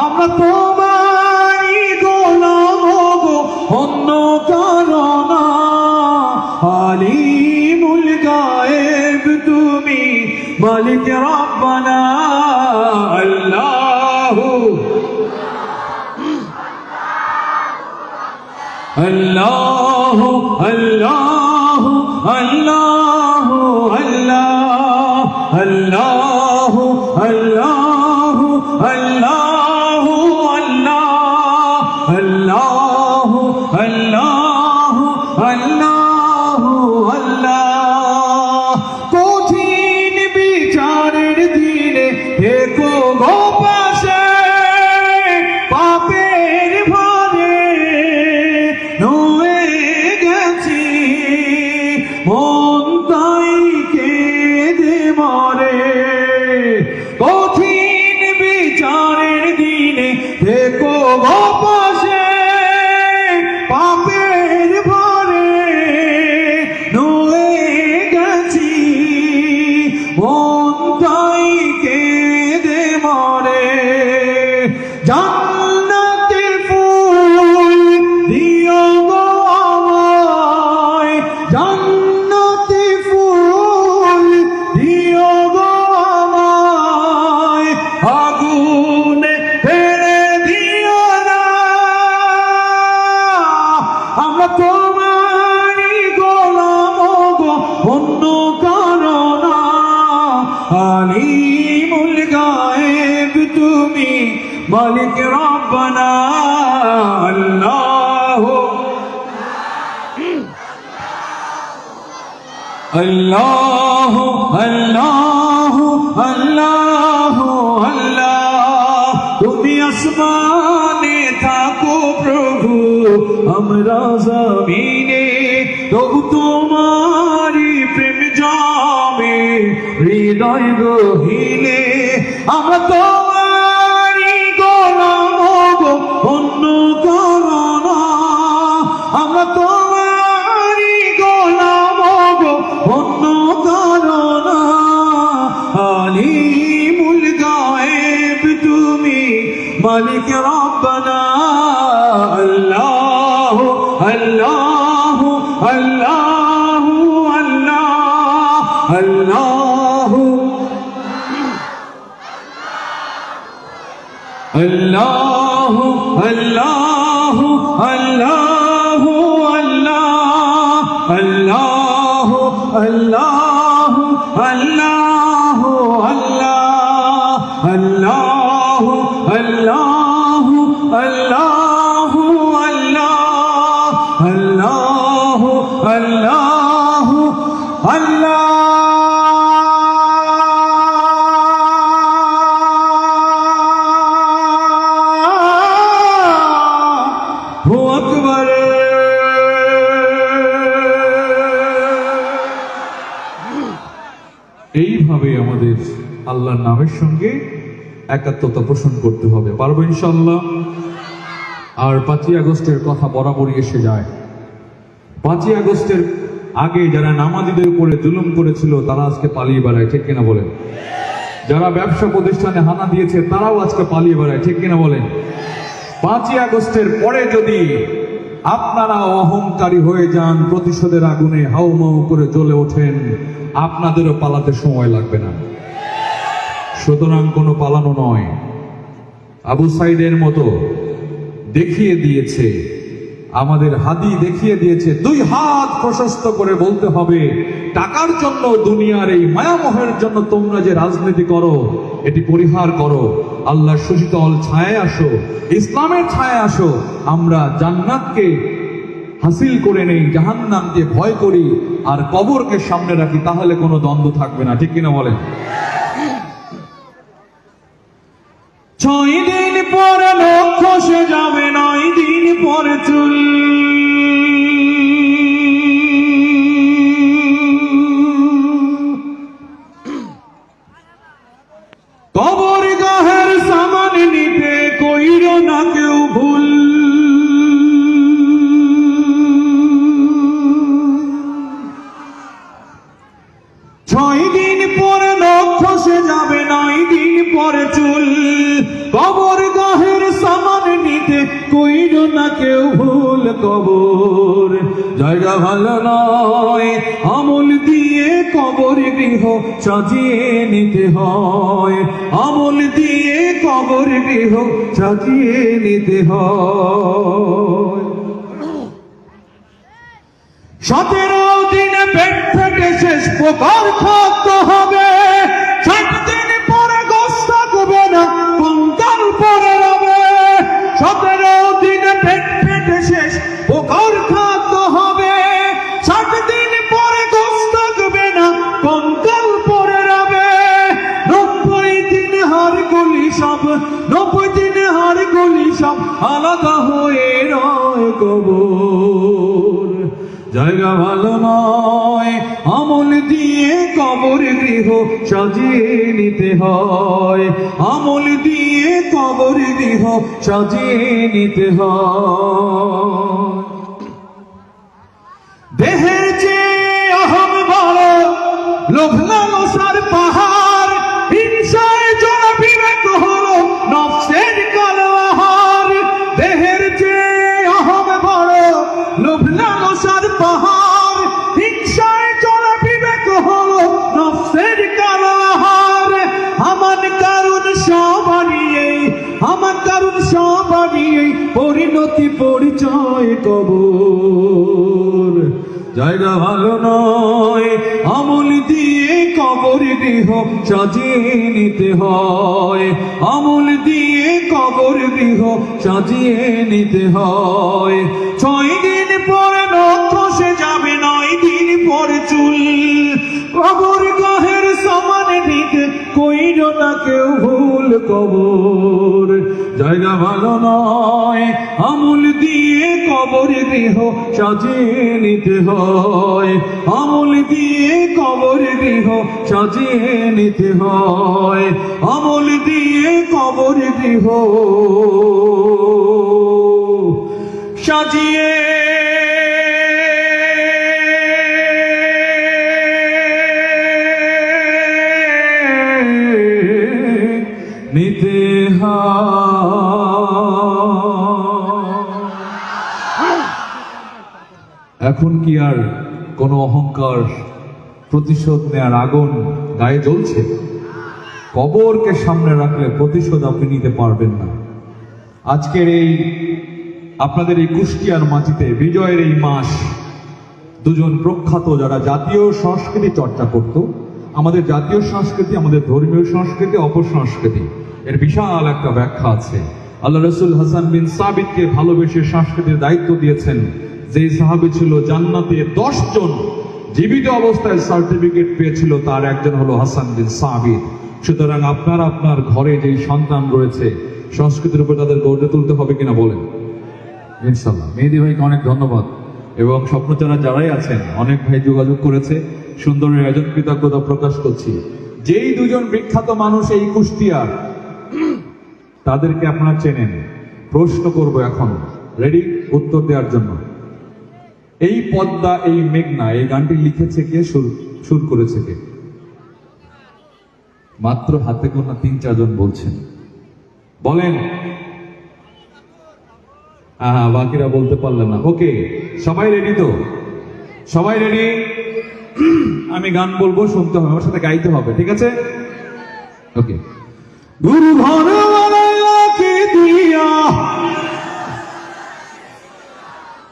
আমরা তোমারই গোলাম গো, অন্য কারো না। আলিমুল গায়েব তুমি, মালিক রব্বানা। আল্লাহু আল্লাহু আল্লাহু আল্লাহু আল্লাহ আল্লাহু আল্লাহু আল্লাহু আল্লাহ আল্লাহু আল্লাহু আল্লাহু আল্লাহ। কঠিন বিচারের দিনে থেকো গো পাশে, পাপের ভারে নুয়ে গেছি, মন তাই কেঁদে মরে। কঠিন বিচারের দিনে থেকো গো পাশে, পাপের ভারে নুয়ে গেছি, মন তাই কেঁদে মরে। জান্নাতের ফুল দিও গো আমায়, জান্নাতের ফুল মালিক রব্বানা আল্লাহ আল্লাহ আল্লাহ আল্লাহ আল্লাহ তুমি আসমানে থাকো প্রভু আমরা জমিনে তবু তোমারি প্রেম জমে হৃদয় গহীনে আমরা তোমারি গোলাম গো অন্য কারো না আমরা তোমারি গোলাম গো অন্য কারো না আলিমুল গায়েব তুমি মালিক রব্বানা আল্লাহ আল্লাহ আল্লাহ আল্লাহ আল্লাহ আল্লাহ আল্লাহ আল্লাহ আল্লাহ আল্লাহ আল্লাহ আল্লাহ আল্লাহ আল্লাহ আল্লাহ আল্লাহ আল্লাহ আল্লাহ এইভাবে আমাদের আল্লাহর নামের সঙ্গে একাত্মতা পোষণ করতে হবে। পারবো ইনশাআল্লাহ। আর 5ই আগস্টের কথা বরাবরই এসে যায়। 5ই আগস্টের আগে যারা নামাজিদের উপরে জুলুম করেছিল তারা আজকে পালিয়ে বেড়ায়, ঠিক কিনা বলেন? যারা ব্যবসা প্রতিষ্ঠানে হানা দিয়েছে তারাও আজকে পালিয়ে বেড়ায়, ঠিক কিনা বলেন? 5ই আগস্টের পরে যদি আপনারা অহংকারী হয়ে যান, প্রতিশোধের আগুনে হাউমাউ করে জ্বলে ওঠেন, আপনাদেরও পালাতে সময় লাগবে না। সুতরাং কোনো পালানো নয়। আবু সাইদের মতো দেখিয়ে দিয়েছে, আমাদের হাদি দেখিয়ে দিয়েছে, 2 হাত প্রশস্ত করে বলতে হবে, টাকার জন্য দুনিয়ার এই মায়ামোহের জন্য তোমরা যে রাজনীতি করো এটি পরিহার করো, আল্লাহর সুশীতল ছায়ায় আসো, ইসলামের ছায়ায় আসো। আমরা জান্নাতকে হাসিল করে নেই, জাহান্নামকে ভয় করি আর কবরকে সামনে রাখি, তাহলে কোনো দ্বন্দ্ব থাকবে না, ঠিক কিনা বলেন? 6 দিন পরে লোক খসে যাবে, 9 দিন পরে চুল। কবর গাহের সামান নিতে কইর না কেউ ভুল। ছয় দিন পরে লোক খসে যাবে, 9 দিন পরে চুল। কবর গাহের সামান নিতে কইর না কেউ ভুল। কবর জায়গা ভালো নয়, আমল দিয়ে কবর গৃহ সাজিয়ে নিতে হয়, আমল দিয়ে কবর গৃহ সাজিয়ে নিতে হয়। 17 দিনে পেট ফেটে শেষ প্রকার খাদ্য হবে, 60 দিন পরে গোস্ত থাকবে না, কঙ্কাল পরে রবে। 17 দিনে পেট ফেটে শেষ প্রকার খাদ্য হবে, 60 দিন পরে গোস্ত থাকবে না, কঙ্কাল পরে রবে। 90 দিন হার গলি সব, 90 দিন হার গলি সব আলাদা হয়ে রয় কবর। জায়গা ভালো নয়, আমল দিয়ে কবর গৃহ সাজিয়ে নিতে হয়, আমল দিয়ে কবর গৃহ সাজিয়ে নিতে হয়। দেহের চেয়ে অহম বড়, লোভ লালসার পাহাড়, হিংসায় জোড়া বিবেক হলো নফসের কালো আহার। দেহের চেয়ে অহম বড়, লোভ লালসার পাহাড়, হিংসায় জোড়া বিবেক হলো নফসের কালো আহার। আমার কারণ সবারই এই, আমার কারণ সবারই এই, পরিণতি পরিচয় কবর। জায়গা ভালো নয়, আমল দিয়ে কবর গৃহ সাজিয়ে নিতে হয়, আমল দিয়ে কবর গৃহ সাজিয়ে নিতে হয়। 6 দিন পর নখ খসে যাবে, 9 দিন পর চুল, কবর গাহের সমান নিতে কইরো না কেউ ভুল। কবর জায়গা ভালো নয়, আমল দিয়ে কবর গৃহ সাজিয়ে নিতে হয়, আমল দিয়ে কবর গৃহ সাজিয়ে নিতে হয়, আমল দিয়ে কবর গৃহ সাজিয়ে নিতে এখন কি আর কোনো অহংকার, প্রতিশোধ নেয়ার আগুন গায়ে জ্বলছে? কবরকে সামনে রাখলে প্রতিশোধ আপনি নিতে পারবেন না। আজকের এই আপনাদের এই কুষ্টিয়ার মাটিতে বিজয়ের এই মাস, দুজন প্রখ্যাত যারা জাতীয় সংস্কৃতি চর্চা করত, আমাদের জাতীয় সংস্কৃতি, আমাদের ধর্মীয় সংস্কৃতি, অপসংস্কৃতি, এর বিশাল একটা ব্যাখ্যা আছে। আল্লাহ রসুল হাসান বিন সাবিতকে ভালোবেসে সংস্কৃতির দায়িত্ব দিয়েছেন। যে সাহাবী ছিল জান্নাতে 10 জন জীবিত অবস্থায় সার্টিফিকেট পেয়েছিল, তার একজন হলো হাসান বিন সাবিত। সুতরাং আপনার ঘরে যে সন্তান রয়েছে, সংস্কৃতির উপর তাদের গড়ে তুলতে হবে কিনা বলেন? ইনশাআল্লাহ। মেহেদী ভাইকে অনেক ধন্যবাদ এবং স্বপ্নচারা যারাই আছেন, অনেক ভাই যোগাযোগ করেছে, সুন্দরের আয়োজন কৃতজ্ঞতা প্রকাশ করছি। যেই দুজন বিখ্যাত মানুষ এই কুষ্টিয়ার, তাদেরকে আপনারা চেনেন। প্রশ্ন করব এখন, রেডি উত্তর দেওয়ার জন্য। এই পদ্মা এই মেঘনা এই গানটি লিখেছে কে, সুর করেছে কে? মাত্র হাতে গোনা 3-4 জন বলছেন, বলেন। হ্যাঁ, বাকিরা বলতে পারলেন না। ওকে, সবাই রেডি তো? সবাই রেডি? আমি গান বলবো, শুনতে হবে, আমার সাথে গাইতে হবে, ঠিক আছে? ওকে। গুরু ঘরওয়ালাকে দিয়া,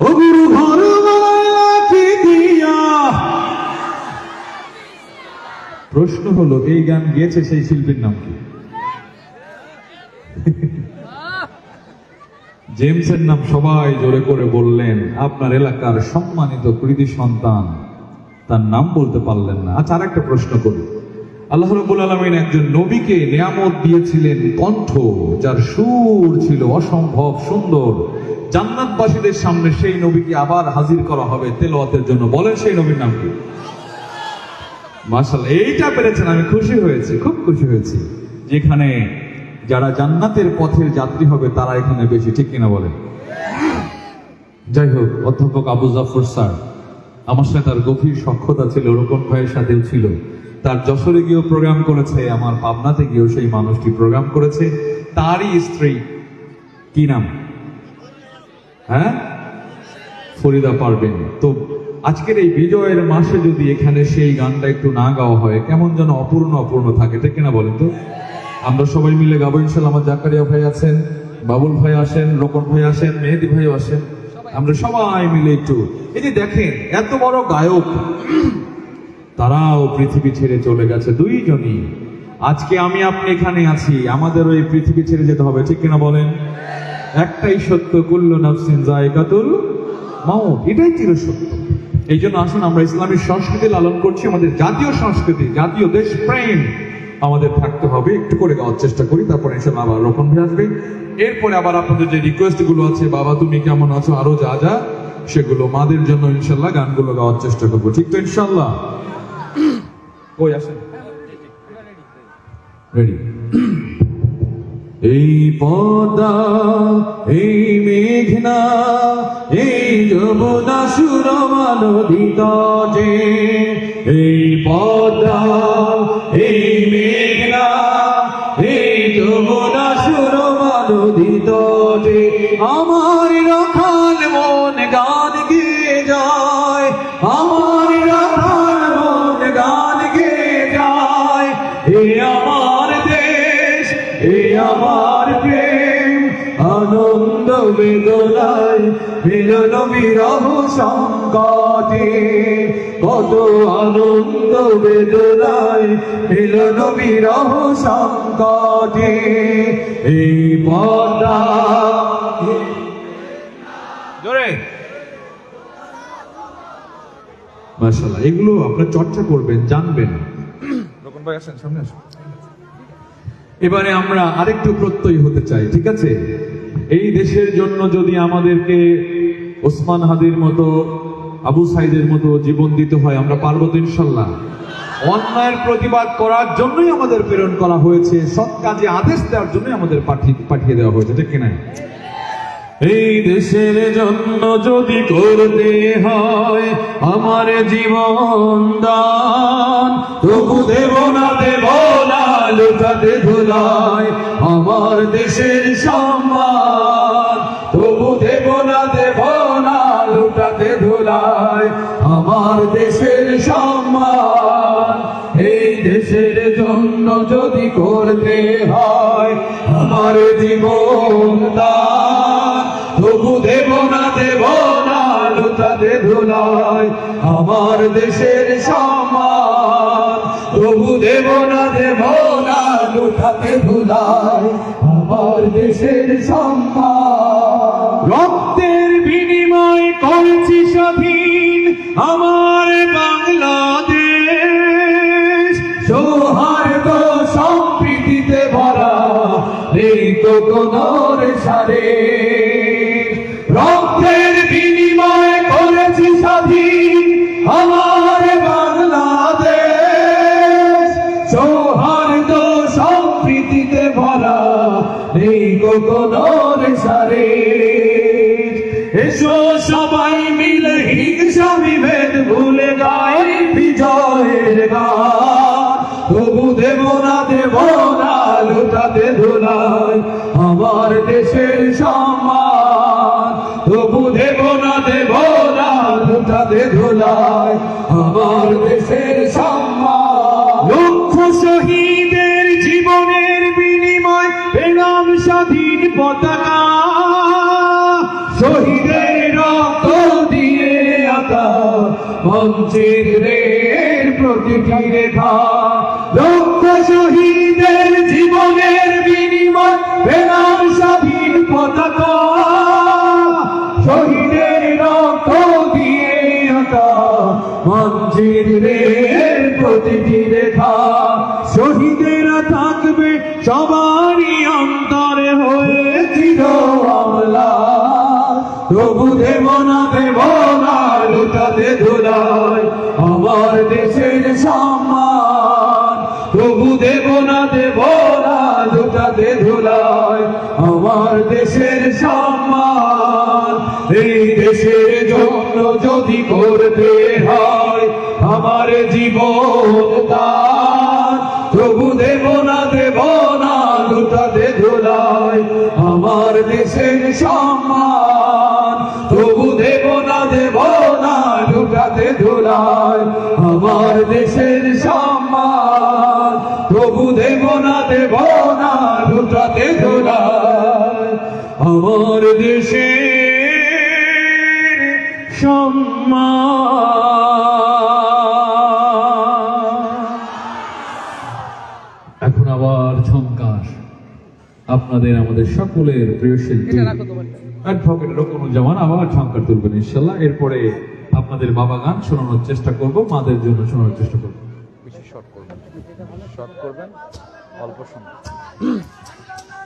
ও গুরু ঘরওয়ালাকে দিয়া। প্রশ্ন হলো, এই গান গেয়েছে সেই শিল্পীর নাম কি? জেমসের নাম সবাই জোরে করে বললেন। আপনার এলাকার সম্মানিত কৃতি সন্তান, তার নাম বলতে পারলেন না। আচ্ছা, আর একটা প্রশ্ন করি। আল্লাহ রাব্বুল আলামিন একজন নবীকে নিয়ামত দিয়েছিলেন কণ্ঠ, যার সুর ছিল অসম্ভব সুন্দর। জান্নাতবাসীদের সামনে সেই নবীকে আবার হাজির করা হবে তেলাওয়াতের জন্য। বলেন সেই নবীর নাম কি? মাশাআল্লাহ, এইটা পেরেছেন, আমি খুশি হয়েছি, খুব খুশি হয়েছি। যেখানে যারা জান্নাতের পথের যাত্রী হবে তারা এখানে বেশি, ঠিক কিনা বলেন? যাই হোক, অধ্যাপক আবু জাফর স্যার, আমার সাথে তার গভীর সখ্যতা ছিল, রোকন ভাইয়ের সাথেও ছিল। তার যশোরে গিয়েও প্রোগ্রাম করেছে, আমার পাবনাতে গিয়েও সেই মানুষটি প্রোগ্রাম করেছে। তারই স্ত্রী, কি নাম? হ্যাঁ, ফরিদা পারবেন। তো আজকের এই বিজয়ের মাসে যদি এখানে সেই গানটা একটু না গাওয়া হয়, কেমন যেন অপূর্ণ অপূর্ণ থাকে, ঠিক কিনা বলেন তো? আমরা সবাই মিলে গাবো ইনশাআল্লাহ। আমার জাকারিয়া ভাই আছেন, বাবুল ভাই আসেন, রোকন ভাই আসেন, মেহেদী ভাইও আসেন। আমরা সবাই মিলে একটু, এই যে দেখেন এত বড় গায়ক, তারাও পৃথিবী ছেড়ে চলে গেছে, দুইজনই। আজকে আমি আপনি এখানে আছি, আমাদেরও এই পৃথিবী ছেড়ে যেতে হবে, ঠিক কিনা বলেন? একটাই সত্য, কুল্লু নাফসিন যায়কাতুল মাউত, এটাই চিরসত্য। এই জন্য আসুন আমরা ইসলামী সংস্কৃতি লালন করছি, আমাদের জাতীয় সংস্কৃতি, জাতীয় দেশপ্রেম আমাদের থাকতে হবে। একটু করে গাওয়ার চেষ্টা করি, তারপরে ইনশাআল্লাহ আবার রোকন ভাই আসবে। এরপরে আবার আপনাদের যে রিকোয়েস্ট গুলো আছে, বাবা তুমি কেমন আছো, আরো যা যা, সেগুলো মাদের জন্য ইনশাআল্লাহ গানগুলো গাওয়ার চেষ্টা করবো, ঠিক তো ইনশাআল্লাহ? কই আসেন, রেডি? এই পদ্মা এই মেঘনা এই যমুনা সুরমা নদী তটে, এই পদ্মা এই মেঘনা এই যমুনা সুরমা নদী তটে, আমার রাখাল মন গান গেয়ে যায়, আমার রাখাল মন গান গেয়ে যায়। এ আমার দেশ, এ আমার প্রেম, আনন্দ বেদনায় মিলন বিরহ সংকটে, কত আনন্দ বেদনায় মিলন বিরহ সংকটে, এই পর্দা জোরে মাশাআল্লাহ। এগুলো আপনারা চর্চা করবেন, জানবেন। রকম ভাই আসেন, সামনে আসুন। এবারে আমরা আরেকটু প্রত্যয়ী হতে চাই, ঠিক আছে? এই দেশের জন্য যদি আমাদেরকে ওসমান হাদির মতো, আবু সাইদের মতো জীবন দিতে হয়, আমরা পারবো তো ইনশাল্লাহ? অন্যায়ের প্রতিবাদ করার জন্যই আমাদের প্রেরণ করা হয়েছে, সৎ কাজে আদেশ দেওয়ার জন্যই আমাদের পাঠিয়ে দেওয়া হয়েছে, ঠিক কিনা? এই দেশের জন্য যদি করতে হয় আমার জীবন দান, তবু দেব না লুটাতে ধুলায় আমার দেশের সম্মান, তবু দেব না লুটাতে ধুলায় আমার দেশের সম্মান। এই দেশের জন্য যদি করতে হয় আমার জীবন দান, তবু দেব না লুটাতে ধুলায় আমার দেশের সম্মান, তবু দেব না লুটাতে ধুলায় আমার দেশের সম্মান। রক্তের বিনিময় করেছি স্বাধীন আমার বাংলাদেশ, সৌহার্দ্য সম্প্রীতিতে ভরা নেই তো কোনো সারে। রক্তের বিনিময় করেছি স্বাধীন আমার বাংলাদেশ, সৌহার্দ্য সম্প্রীতিতে ভরা নেই কোনো সারে। এসো সবাই মিলে হিংসা বিভেদ ভুলে গাই বিজয়ের গান, তবু দেব না লুটাতে ধুলায় আমার দেশের সম্মান, তবু দেব না লুটাতে ধুলায় আমার দেশের সম্মান। লক্ষ শহীদের জীবনের বিনিময় পেলাম স্বাধীন পতাকা, শহীদের রক্ত দিয়ে আঁকা মঞ্চিরের প্রতিটি রেখা। লক্ষ শহীদের জীবনের বিনিময় পেলাম স্বাধীন পতাকা, শহীদের রক্ত দিয়ে আঁকা মঞ্চিরের প্রতিটি রেখা। শহীদেরা থাকবে সবারই অন্তরে হয়ে চির আমলা, তবু দেব না লুটাতে ধুলায় আমার দেশের সম্মান, তবু দেব না লুটাতে ধুলায় আমার দেশের সম্মান। এই দেশের জন্য যদি করতে হয় আমার জীবন দান, তবু দেব না লুটাতে ধুলায় আমার দেশের সম্মান, তবু দেব না লুটাতে ধুলায় আমার দেশের সম্মান, তবু দেব না লুটাতে ধুলায় আমার দেশের সম্মান। এখন আবার ঝংকার আপনাদের আমাদের সকলের প্রিয় শিল্পী অ্যাডভোকেট রকনুজ্জামান আবার ঝংকার তুলবেন ইনশাল্লাহ। এরপরে আপনাদের বাবা গান শোনানোর চেষ্টা করব, মাদের জন্য শোনানোর চেষ্টা করব। বেশি শর্ট করবেন, অল্প সময়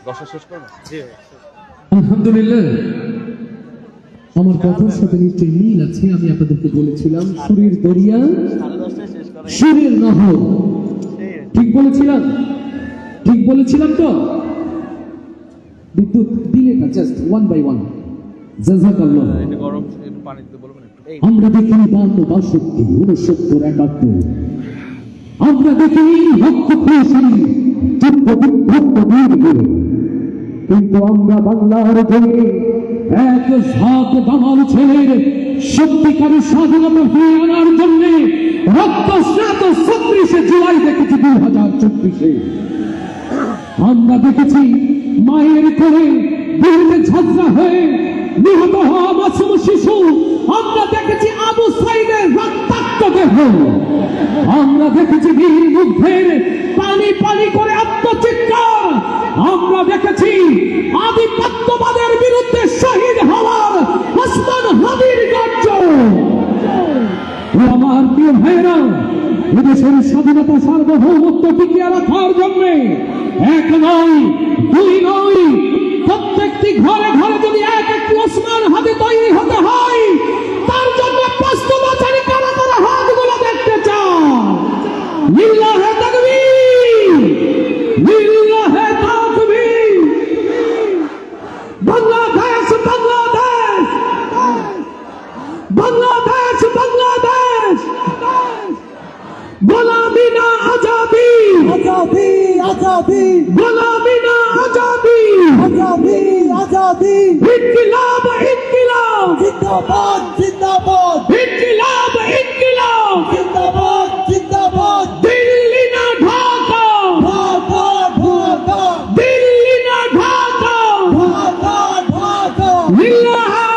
10 শেষ করবেন। আলহামদুলিল্লাহ, আমার কথার সাথে নিশ্চয়ই মিল আছে। আমি আপনাদেরকে বলেছিলাম সুরের দরিয়া, সুরের নহর। ঠিক বলেছিলাম তো? বিদ্যুৎ দিলে না, জাস্ট 1 by 1। জাযাকাল্লাহ। এটা গরম, একটু পানি দিতে বলবেন একটু। আমরা দেখি 52, 62, 69, 71। আমরা দেখি লক্ষ খুশি কিন্তু আমরা বাংলার জমি এক ঝাঁক দামাল ছেলের সত্যিকারী স্বাধীনতা ফিরিয়ে আনার জন্য রক্তস্নাত 36 জুলাই দেখেছি 2034। আমরা দেখেছি মায়ের কোলে ঝগড়া হয়ে নিহত হওয়া মাসুম শিশু, আমরা দেখেছি আবু সাইদের রক্তাক্ত দেহ, আমরা দেখেছি বীর মুগ্ধের পানি পানি করে আত্মচিৎকার, আমরা দেখেছি আধিপত্যবাদের বিরুদ্ধে শহীদ হওয়ার ওসমান হাদির গর্জন। আমার প্রিয় ভাইরা, এদেশের স্বাধীনতা সার্বভৌমত্ব টিকিয়ে রাখার জন্য এক নয়, দুই নয়, প্রত্যেকটি ঘরে ঘরে যদি এক একটি ওসমান হাদি তৈরি হতে হয়, তার জন্য প্রস্তুত আছেন কারা কারা? হাতগুলো দেখতে চান। লিল্লাহে তাকবীর, লিল্লাহে তাকবীর। বাংলাদেশ, বাংলাদেশ, বাংলাদেশ, বাংলাদেশ। গোলামি না আজাদি, আজাদি, আজাদি। গোলামি না আজাদি, আজাদি, আজাদি। ইনকিলাব, ইনকিলাব, জিন্দাবাদ, জিন্দাবাদ। ইনকিলাব, ইনকিলাব, জিন্দাবাদ, জিন্দাবাদ। দিল্লি না ঢাকা, ঢাকা, ঢাকা। দিল্লি না ঢাকা, ঢাকা, ঢাকা। লিল্লাহে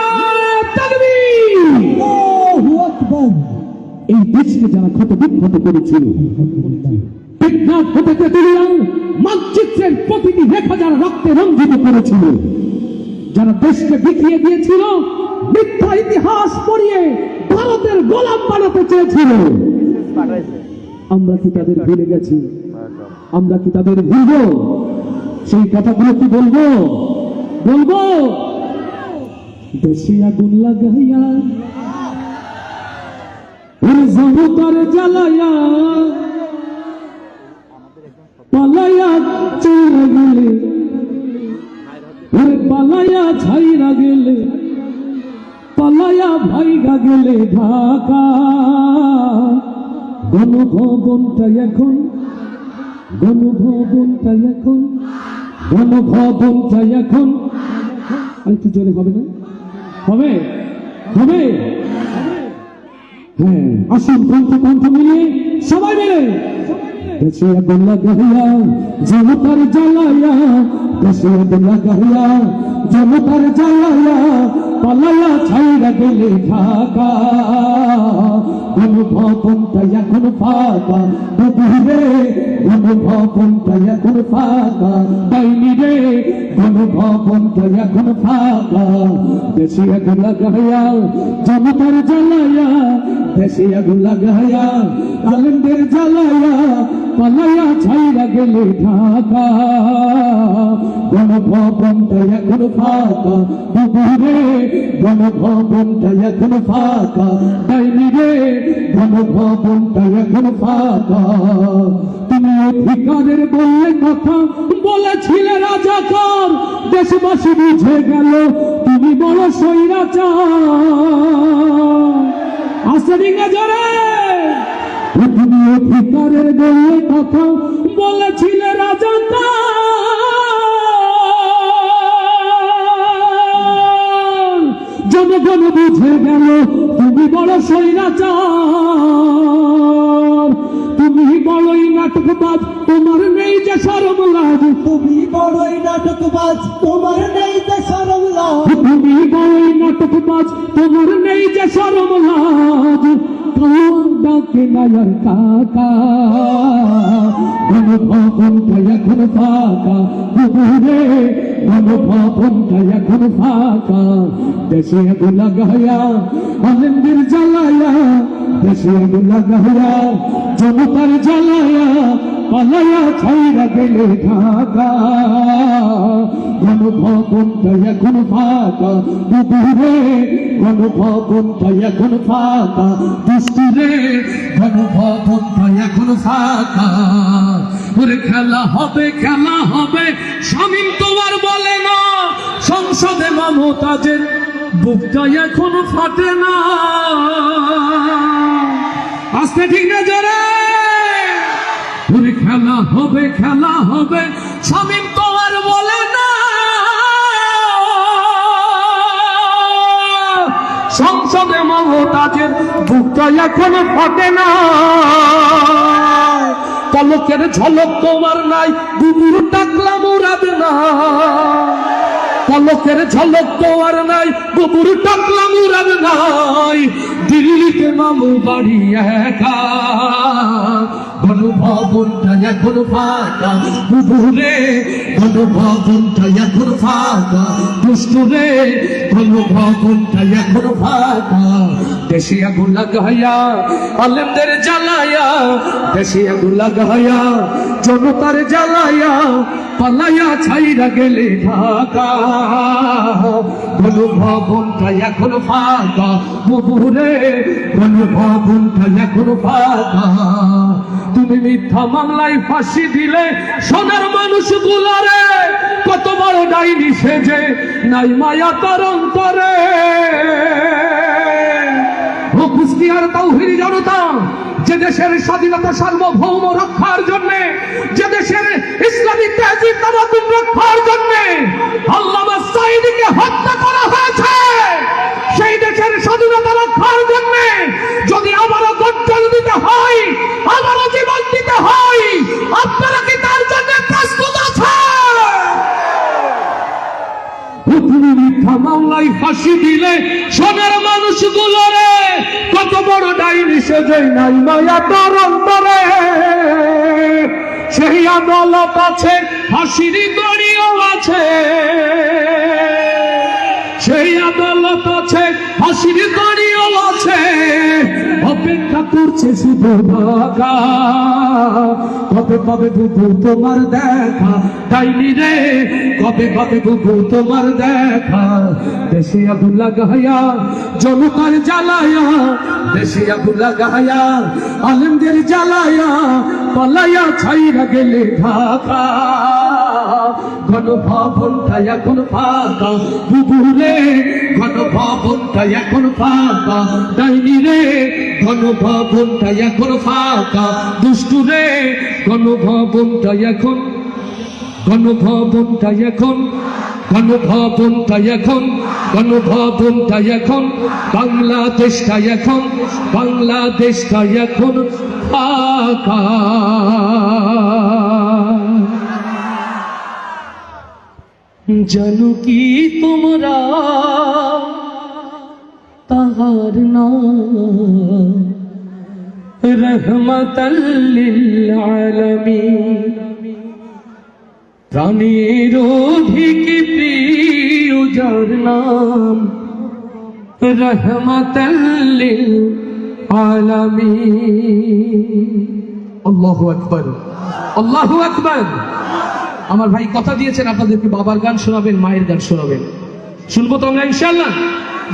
তাকবীর, আল্লাহু আকবার। এই দেশকে যারা ক্ষত বিক্ষত করেছিল, টেকনাফ হতে তেতুলিয়া মানচিত্রের প্রতিটি রেখা যারা রক্তে রঞ্জিত করেছিল, যারা দেশকে বিকিয়ে দিয়েছিল, মিথ্যা ইতিহাস পড়িয়ে ভারতের গোলাম বানাতে চেয়েছিল, আমরা কি তাদের ভুলে গেছি? আমরা কি তাদের ভুলব? সেই কথাগুলো কি বলবো? বলবো। দেশে আগুন লাগাইয়া জনতার জ্বালায়া পালায়া চলে গেলে, পালায়া ছাইরা গেলে, পালায়া ভাইগা গেলে ঢাকা। গণভবনটা এখন, গণভবনটা এখন, গণভবনটা এখন। আরেকটু জোরে হবে না? হবে, হবে। হ্যাঁ, আসুন কণ্ঠ কণ্ঠ মিলিয়ে সবাই মিলে। দেশে আগুন লাগাইয়া জনতার জ্বালাইয়া, দেশে আগুন লাগাইয়া জনতার জ্বালাইয়া, পালাইয়া ছাইরা গেলে ঢাকা। গণভবনটা এখন ফাঁকা, রে গণভবনটা এখন ফাঁকা, ডাইনি রে গণভবনটা এখন ফাঁকা। দেশে আগুন লাগাইয়া জনতার জ্বালাইয়া, দেশে আগুন লাগাইয়া আলেমদের জ্বালাইয়া, পালাইয়া ছাইরা গেলে ঢাকা। গণভবনটা এখন ফাঁকা, রে গণভবনটা এখন ফাঁকা, ডাইনি রে গণভবনটা এখন ফাঁকা। তুমি অধিকারের বললে কথা বলেছিলে রাজাকার, দেশবাসী বুঝে গেল তুমি বড় স্বৈরাচার। আসেনি না জোরে? তুমি অধিকারের বললে কথা বলেছিলে রাজাকার, জনগণ বুঝে গেল তুমি বড় স্বৈরাচার। তুমি বড়ই নাটকবাজ, তোমার নেই যে শরম লাজ। তুমি বড়ই নাটকবাজ, তোমার নেই যে শরম লাজ। তুমি বড়ই নাটকবাজ, তোমার নেই যে শরম লাজ। ডাকে নায়ার কাকা, গণভবনটা এখন ফাঁকা, রে গণভবনটা এখন ফাঁকা। দেশে আগুন লাগাইয়া আলেমদের জ্বালাইয়া, দেশে আগুন লাগাইয়া জনতার জ্বালাইয়া, পালাইয়া ছাইরা গেলে ঢাকা। গণভবনটা এখন ফাঁকা, রে গণভবনটা এখন ফাঁকা। দুষ্টুরে গণভবনটা এখন ফাঁকা। ওরে খেলা হবে, খেলা হবে, শামীম তোমার বলে না, সংসদে মমতাজের বুকটা এখন ফাটে না। আস্তে ঠিক না জোরে? ওরে খেলা হবে, খেলা হবে, শামীম তোমার বলে না, সংসদে মমতাজের বুকটা এখন ফাটে না। পলকের ঝলক তোমার নাই, বুবুর টাকলা মুরাদ না। পলকের ঝলক তো আর নাই, বুবুর টাকলা মুরাদ নাই, দিল্লিতে মামু বাড়ি একা, গণভবনটা এখন ফাঁকা, বুবুরে গণভবনটা এখন ফাঁকা, দুষ্টুরে গণভবনটা এখন ফাঁকা। দেশে আগুন লাগাইয়া আলেমদের জ্বালায়া, দেশে আগুন লাগাইয়া জনতার জ্বালায়া, পালাইয়া ছাইরা গেলে ঢাকা, গণভবনটা এখন ফাঁকা, বুবুরে গণভবনটা এখন ফাঁকা। তুমি মিথ্যা মামলায় ফাঁসি দিলে সোনার মানুষ গুলারে, কত বড় ডাইনি সেজে নাই মায়া তার অন্তরে। ও কুষ্টিয়ার তাওহীদি জনতা, যে দেশের স্বাধীনতা সার্বভৌম রক্ষার জন্য, যে দেশের ইসলামী তেহজিব তামাদ্দুন রক্ষার জন্য আল্লামা সাঈদীকে হত্যা করা হয়েছে, সেই দেশের স্বাধীনতা রক্ষার জন্য যদি আবারও গর্জন দিতে হয়, আবারও জীবন দিতে হয়, আপনারা কি তার জন্য প্রস্তুত আছেন? তুমি মিথ্যা মামলায় ফাঁসি দিলে সোনার মানুষগুলোরে, কত বড় ডাইনি সেজে নাই মায়া তার অন্তরে। সেই আদালত আছে, ফাঁসির দড়িও আছে, সেই আদালত আছে, ফাঁসির দড়িও আছে, অপেক্ষা করছে শুধু ঢাকা। কবে কবে বুবু তোমার দেখা, ডাইনি রে কবে কবে বুবু তোমার দেখা। দেশে আগুন লাগাইয়া জনতার জ্বালায়া, দেশে আগুন লাগাইয়া আলেমদের জ্বালায়া, পালাইয়া ছাইরা গেলে ঢাকা, গণভবনটা এখন ফাঁকা, বুবুরে গণভবনটা এখন ফাঁকা, ডাইনি রে গণভবনটা এখন ফাঁকা, দুষ্টুরে গণভবনটা এখন, গণভবনটা এখন, গণভবনটা এখন, গণভবনটা এখন, বাংলাদেশটা এখন, বাংলাদেশটা এখন ফাঁকা। জানো কি তোমরা তাহার নাম রহমাতাল লিল আলামিন, প্রাণের অধিক প্রিয় যার নাম রহমাতাল লিল আলামিন। আল্লাহু আকবার, আল্লাহু আকবার। আমার ভাই কথা দিয়েছেন আপনাদেরকে বাবার গান শোনাবেন, মায়ের গান শোনাবেন, শুনবো তো আমরা ইনশাআল্লাহ।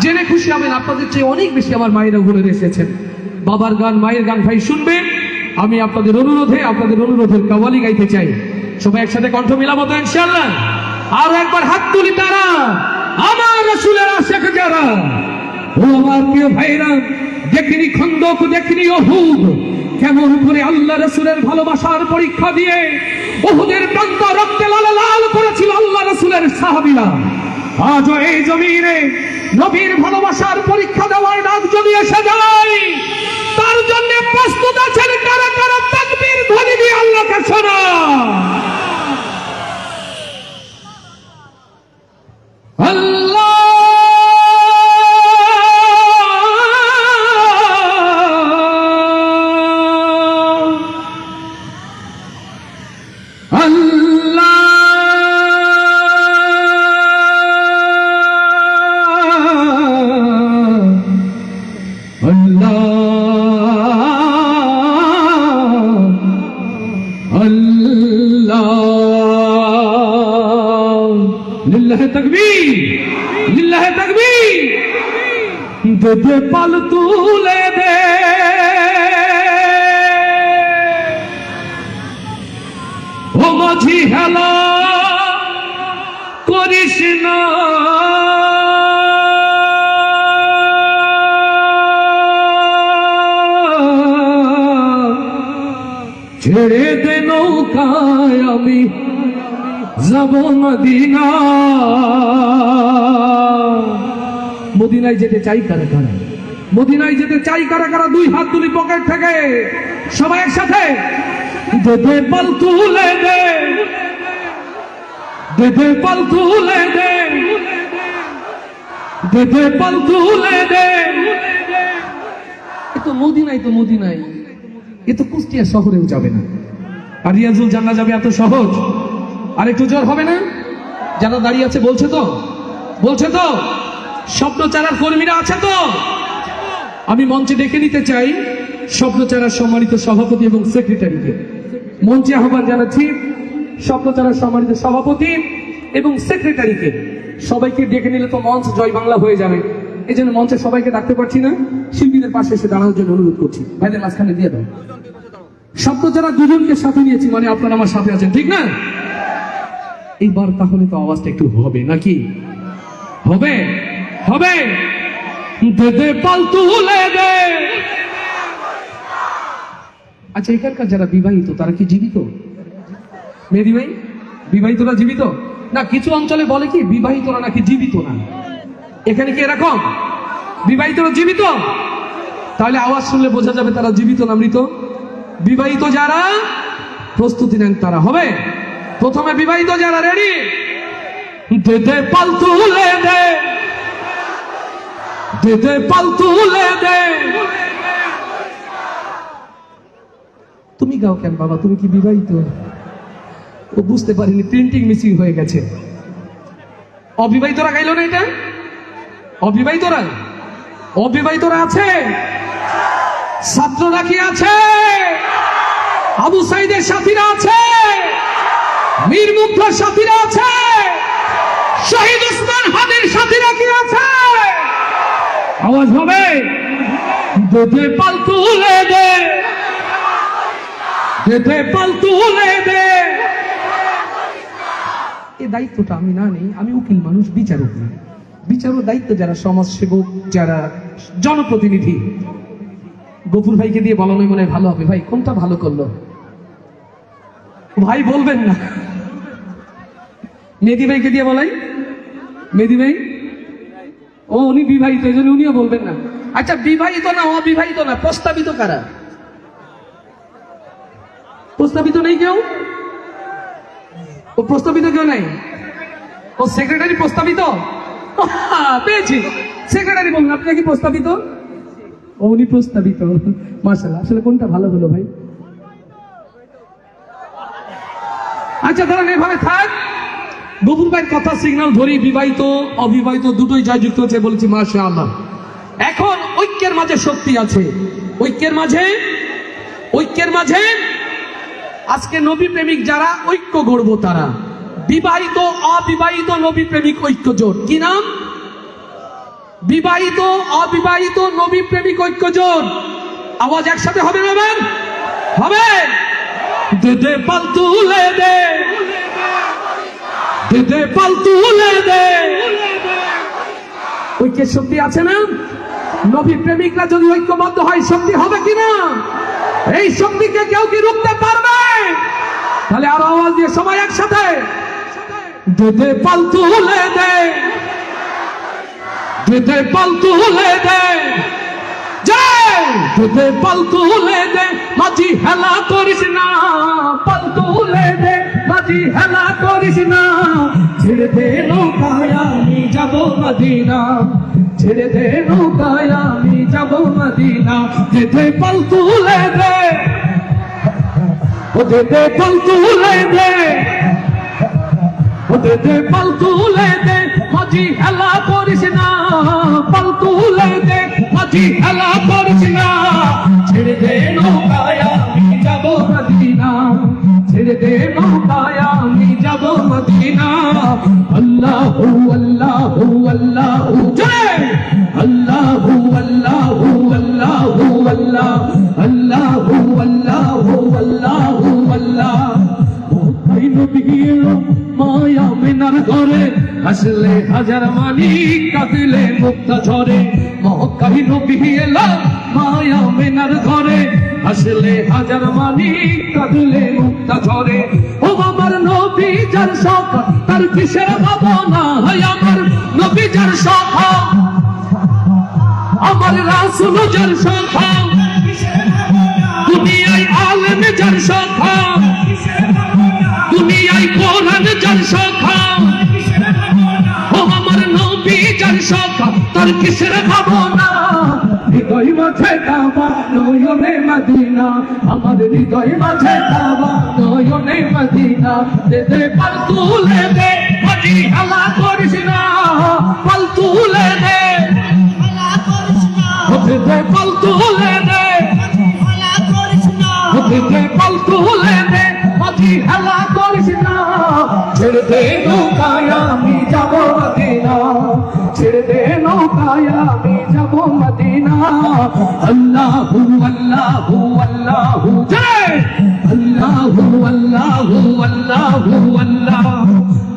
জেনে খুশি হবেন আপনাদের চেয়ে অনেক বেশি আমার মায়েরা ঘুরে এসেছেন। বাবার গান, মায়ের গান ভাই শুনবেন। আমি আপনাদের অনুরোধের কাওয়ালি গাইতে চাই। সবাই একসাথে কণ্ঠ মিলাবো তো ইনশাআল্লাহ। আর একবার হাত তুলি তারা, আমার রাসূলের আশিক যারা। ও আমার প্রিয় ভাইরা, দেখিনি খন্দক, দেখিনি উহুদ, কেমন করে আল্লাহ রাসূলের ভালোবাসার পরীক্ষা দিয়ে উহুদের প্রান্ত রক্তে লাল লাল করেছিল আল্লাহ রাসূলের সাহাবীরা। আজও এই জমিনে নবীর ভালোবাসার পরীক্ষা দেওয়ার ডাক যদি এসে যায়, তার জন্য প্রস্তুত আছেন কারা কারা? তাকবীর ধ্বনি দিয়ে আল্লাহকে শোনা। আল্লাহ দে পাল তুলে দে, ও মাঝি হেলা করিস না, ছেড়ে দে নৌকায় আমি যাব মদিনা। মদিনায় যেতে চাই কারা কারা? মদিনায় যেতে চাই কারা কারা? দুই হাত তুলি পকেট থেকে, সবাই একসাথে। দে পাল তুলে দে, ও দে দে পাল তুলে দে, দে দে পাল তুলে দে। এ তো মদিনাই, তো মদিনাই, এ তো কুষ্টিয়া শহরেও যাবে না। আর রিয়াজুল জান্নাহ যাবে এত সহজ? আর একটু জোর হবে না? যারা দাঁড়িয়ে আছে বলছে তো, বলছে তো, স্বপ্নচারার কর্মীরা আছে তো? আমি মঞ্চে ডেকে নিতে চাই স্বপ্নচারার সম্মানিত সভাপতি এবং সেক্রেটারিকে। মঞ্চে আহ্বান জানাচ্ছি স্বপ্নচারার সম্মানিত সভাপতি এবং সেক্রেটারিকে। সবাইকে ডেকে নিলে তো মঞ্চ জয় বাংলা হয়ে যাবে, এই জন্য মঞ্চে সবাইকে ডাকতে পারছি না। শিল্পীদের পাশে এসে দাঁড়ানোর জন্য অনুরোধ করছি। ভাইদের মাঝখানে দিয়ে দাও। স্বপ্নচারা দুজনকে সাথে নিয়েছি, মানে আপনারা আমার সাথে আছেন, ঠিক না? এইবার তাহলে তো আওয়াজটা একটু হবে নাকি? হবে, হবে। দে দে পাল তুলে দে। আচ্ছা, এখানকার যারা বিবাহিত তারা কি জীবিত? মেহেদী ভাই, বিবাহিতরা জীবিত না? কিছু অঞ্চলে বলে কি বিবাহিতরা নাকি জীবিত না। এখানে কি এরকম? বিবাহিতরা জীবিত? তাহলে আওয়াজ শুনলে বোঝা যাবে তারা জীবিত না মৃত। বিবাহিত যারা প্রস্তুতি নেন তারা হবে। প্রথমে বিবাহিত যারা রেডি, দে দে পাল তুলে দে, দে দে পাল তুলে দে। তুমি গাও কেন বাবা, তুমি কি বিবাহিত? ও বুঝতে পারিনি, প্রিন্টিং মিসিং হয়ে গেছে। অবিবাহিতরা গাইল না এটা? অবিবাহিতরা, অবিবাহিতরা আছে? ছাত্ররা কি আছে? আবু সাইদের সাথীরা আছে? মীর মুগ্ধর সাথীরা আছে? শহীদ উসমান হাদির সাথীরা কি আছে? আওয়াজ হবে। দে দে পাল তুলে দে, দে দে পাল তুলে দে। এই দায়িত্বটা আমি না নেই, আমি উকিল মানুষ, বিচারক না। বিচারক দায়িত্ব যারা সমাজসেবক, যারা জনপ্রতিনিধি। গফুর ভাইকে দিয়ে বলানোই মনে হয় ভালো হবে। ভাই কোনটা ভালো করলো? ভাই বলবেন না। মেহেদী ভাইকে দিয়ে বলাই। মেহেদী ভাই, ও উনি বিবাহিত, এই জন্য উনিও বলবেন না। আচ্ছা, বিবাহিত না অবিবাহিত না, প্রস্তাবিত কারা? প্রস্তাবিত নেই কেউ? ও প্রস্তাবিত কেউ নাই? ও সেক্রেটারি প্রস্তাবিত? পেয়েছি, সেক্রেটারি বলুন আপনি কি প্রস্তাবিত? ও উনি প্রস্তাবিত, মাশাআল্লাহ। আসলে কোনটা ভালো হলো ভাই? আচ্ছা ধরেন এভাবে থাক। গফুর ভাইয়ের কথা সিগন্যাল ধরি, বিবাহিত অবিবাহিত দুটোই যা যুক্ত হচ্ছে বলছি মাশাআল্লাহ। এখন ঐক্যের মাঝে শক্তি আছে, ঐক্যের মাঝে, ঐক্যের মাঝে। আজকে নবী প্রেমিক যারা ঐক্য গড়ব তারা বিবাহিত অবিবাহিত নবী প্রেমিক ঐক্য জোট। কি নাম? বিবাহিত অবিবাহিত নবী প্রেমিক ঐক্য জোট। আওয়াজ একসাথে হবে না? এবার হবে। দে দে পাল তুলে দে, দে দে পাল তুলে দে। ঐক্যের শক্তি আছে না? নবী প্রেমিকরা যদি ঐক্যবদ্ধ হয় শক্তি হবে কিনা? এই শক্তিকে কেউ কি রুখতে পারবে? তাহলে আরো আওয়াজ দিয়ে সবাই একসাথে দে দে পাল তুলে দে, দে দে পাল তুলে দে। জয় দে দে পাল তুলে দে। মাঝি হেলা করিস না, পাল তুলে দে। মাঝি হেলা করিস না। ছেড়ে দে নৌকায় আমি যাব মদিনা, ছেড়ে দে নৌকায় আমি যাব মদিনা। দে দে পাল তুলে দে, ও দে দে পাল তুলে দে, ও দে দে পাল তুলে দে। মাঝি হেলা করিস না, পাল তুলে দে। মাঝি হেলা করিস না। ছেড়ে দে নৌকায় আমি যাব মদিনা, ছেড়ে দে নৌকায় আমি যাব মদিনা। আল্লাহু আল্লাহু আল্লাহু জয়। আল্লাহু আল্লাহু আল্লাহু আল্লাহ, আল্লাহু আল্লাহু আল্লাহু আল্লাহ। ভাই নবী এলো মায়া মিনার ঘরে, হাসলে হাজার মানি কাঁদিলে মুক্তা ঝরে। মক্কায় নবী এলো মায়া মিনার ঘরে, হাসলে হাজার মানি কাঁদিলে মুক্তা ঝরে। ও আমার নবী যার শখ তার কিসের ভাবনা? আমার নবী যার শখ, আমার রাসূল যার শখ, দুনিয়ায় আলেম যার শখ, দুনিয়ায় কোরআন যার শখ, শখ তার কিসের ভাবনা হৃদয় মাঝে কাবা নয়নে মদিনা আমার হৃদয় মাঝে কাবা নয়নে মদিনা দে দে পাল তুলে দে মাঝি হালা করিস না পাল তুলে দে দে দে পাল তুলে দে দে দে পাল তুলে দে মাঝি হালা করিস না ছেড়ে দে নৌকায় আমি যাব মদিনা ছেড়ে দে নৌকায় আমি যাব মদিনা আল্লাহু আল্লাহু আল্লাহু জয় আল্লাহু আল্লাহু আল্লাহু আল্লাহ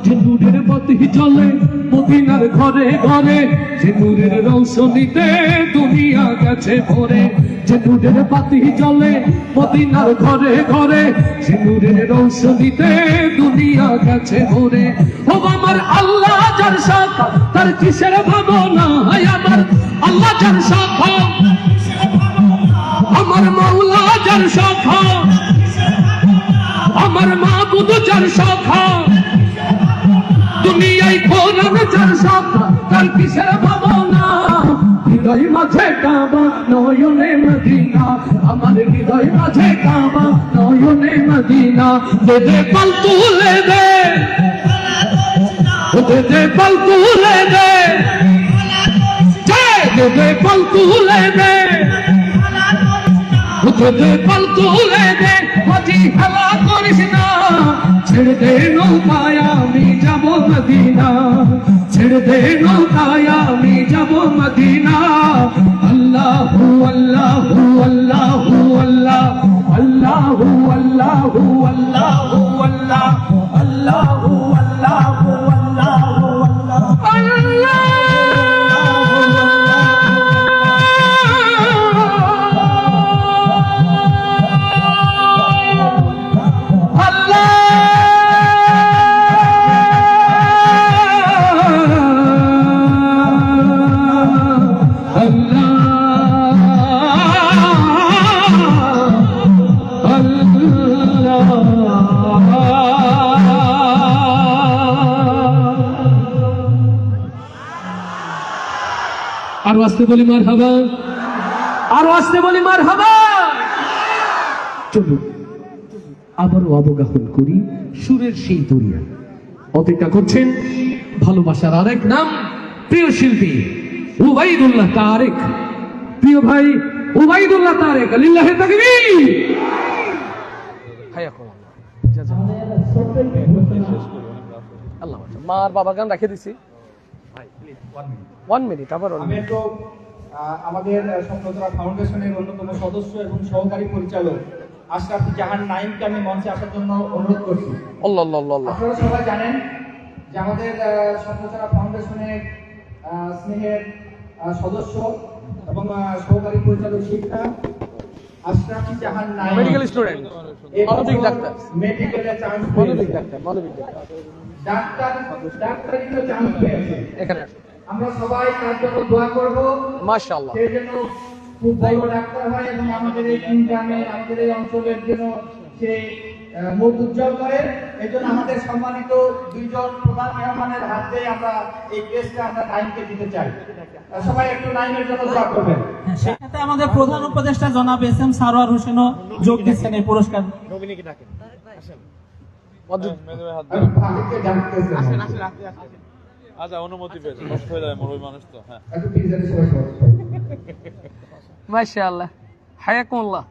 যে নূরের বাতি জ্বলে মদিনার ঘরে ঘরে যে নূরের রৌশনীতে দুনিয়া গেছে ভরে যে নূরের বাতি জ্বলে মদিনার ঘরে ঘরে যে নূরের রৌশনীতে দুনিয়া গেছে ভরে ও আমার আল্লাহ যার শাখা তার কিসের ভাবনা আমার আল্লাহ যার শাখা আমার মাওলা যার শাখা আমার মাবুদ যার শাখা দুনিয়ায় কোরআন যার শাখা তার কিসের ভাবনা হৃদয় মাঝে কাবা নয়নে মদিনা আমার হৃদয় মাঝে কাবা নয়নে মদিনা দে দে পাল তুলে দে দে দে পাল তুলে দে দে দে পাল তুলে দে দে দে পাল তুলে দে মাঝি হেলা করিস না ছেড়ে দে নৌকায় আমি যাব মদিনা ছেড়ে দে নৌকায় আমি যাব মদিনা আল্লাহু আল্লাহু আল্লাহু আল্লাহ আল্লাহু আল্লাহু আল্লাহু আল্লাহ আল্লাহু আল্লাহু আল্লাহু আল্লাহ আরো আসতে বলি মারহাবা আরো আসতে বলি মারহাবা চলুন আবারও অবগাহন করি সুরের সেই দরিয়া অপেক্ষা করছেন ভালোবাসার আরেক নাম প্রিয় শিল্পী উবাইদুল্লাহ তারেক প্রিয় ভাই উবাইদুল্লাহ তারেক লিল্লাহি তাকবীর হায়াকুম আল্লাহ মা আর বাবার গান রেখে দিছি 1 মিনিট আবার আমি একটু আমাদের স্বপ্নধারা ফাউন্ডেশনের অন্যতম সদস্য এবং সহকারী পরিচালক আশরাফ জাহান নাইমকে আমি মঞ্চে আসার জন্য অনুরোধ করছি। আল্লাহ আল্লাহ আল্লাহ আপনারা সবাই জানেন যে আমাদের স্বপ্নধারা ফাউন্ডেশনের স্নেহের সদস্য এবং সহকারী পরিচালক শিক্ষা আশরাফ জাহান নাইম মেডিকেল স্টুডেন্ট মানবিক ডাক্তার মেডিকেলে চান্স মানবিক ডাক্তার ডাক্তারিতে চান্স পেয়েছে। এখানে আমরা সবাই তার জন্য দোয়া করব মাশাআল্লাহ সেই জন্য খুব বড় ডাক্তার হয় এবং আমাদের এই গ্রামে আমাদের এই অঞ্চলের জন্য সে মুখ উজ্জ্বল করে। এই জন্য আমাদের সম্মানিত দুইজন প্রধান মেহমানের হাতে আমরা এই কেসটা আমরা নাইমকে দিতে চাই। সবাই একটু নাইমের জন্য দোয়া করবেন। সেক্ষেত্রে আমাদের প্রধান উপদেষ্টা জনাব এস এম সারোয়ার হোসেনও যোগ দিচ্ছেন এই পুরস্কার। নবীনকে ডাকেন আচ্ছা অনুমতি পেয়েছে কষ্ট হয়ে যায় মুরব্বী মানুষ তো হ্যাঁ মাশাআল্লাহ হায়াকুমুল্লাহ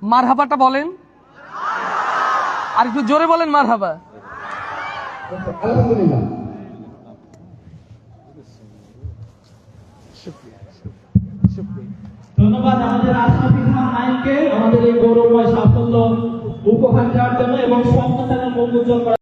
মারহাবাটা বলেন আর একটু জোরে বলেন মারহাবা আলহামদুলিল্লাহ ধন্যবাদ আমাদের আশরাফ নাইমকে আমাদের এই গৌরবময় সাফল্য উপহার দেওয়ার জন্য এবং স্বপ্নতার মুখ উজ্জ্বল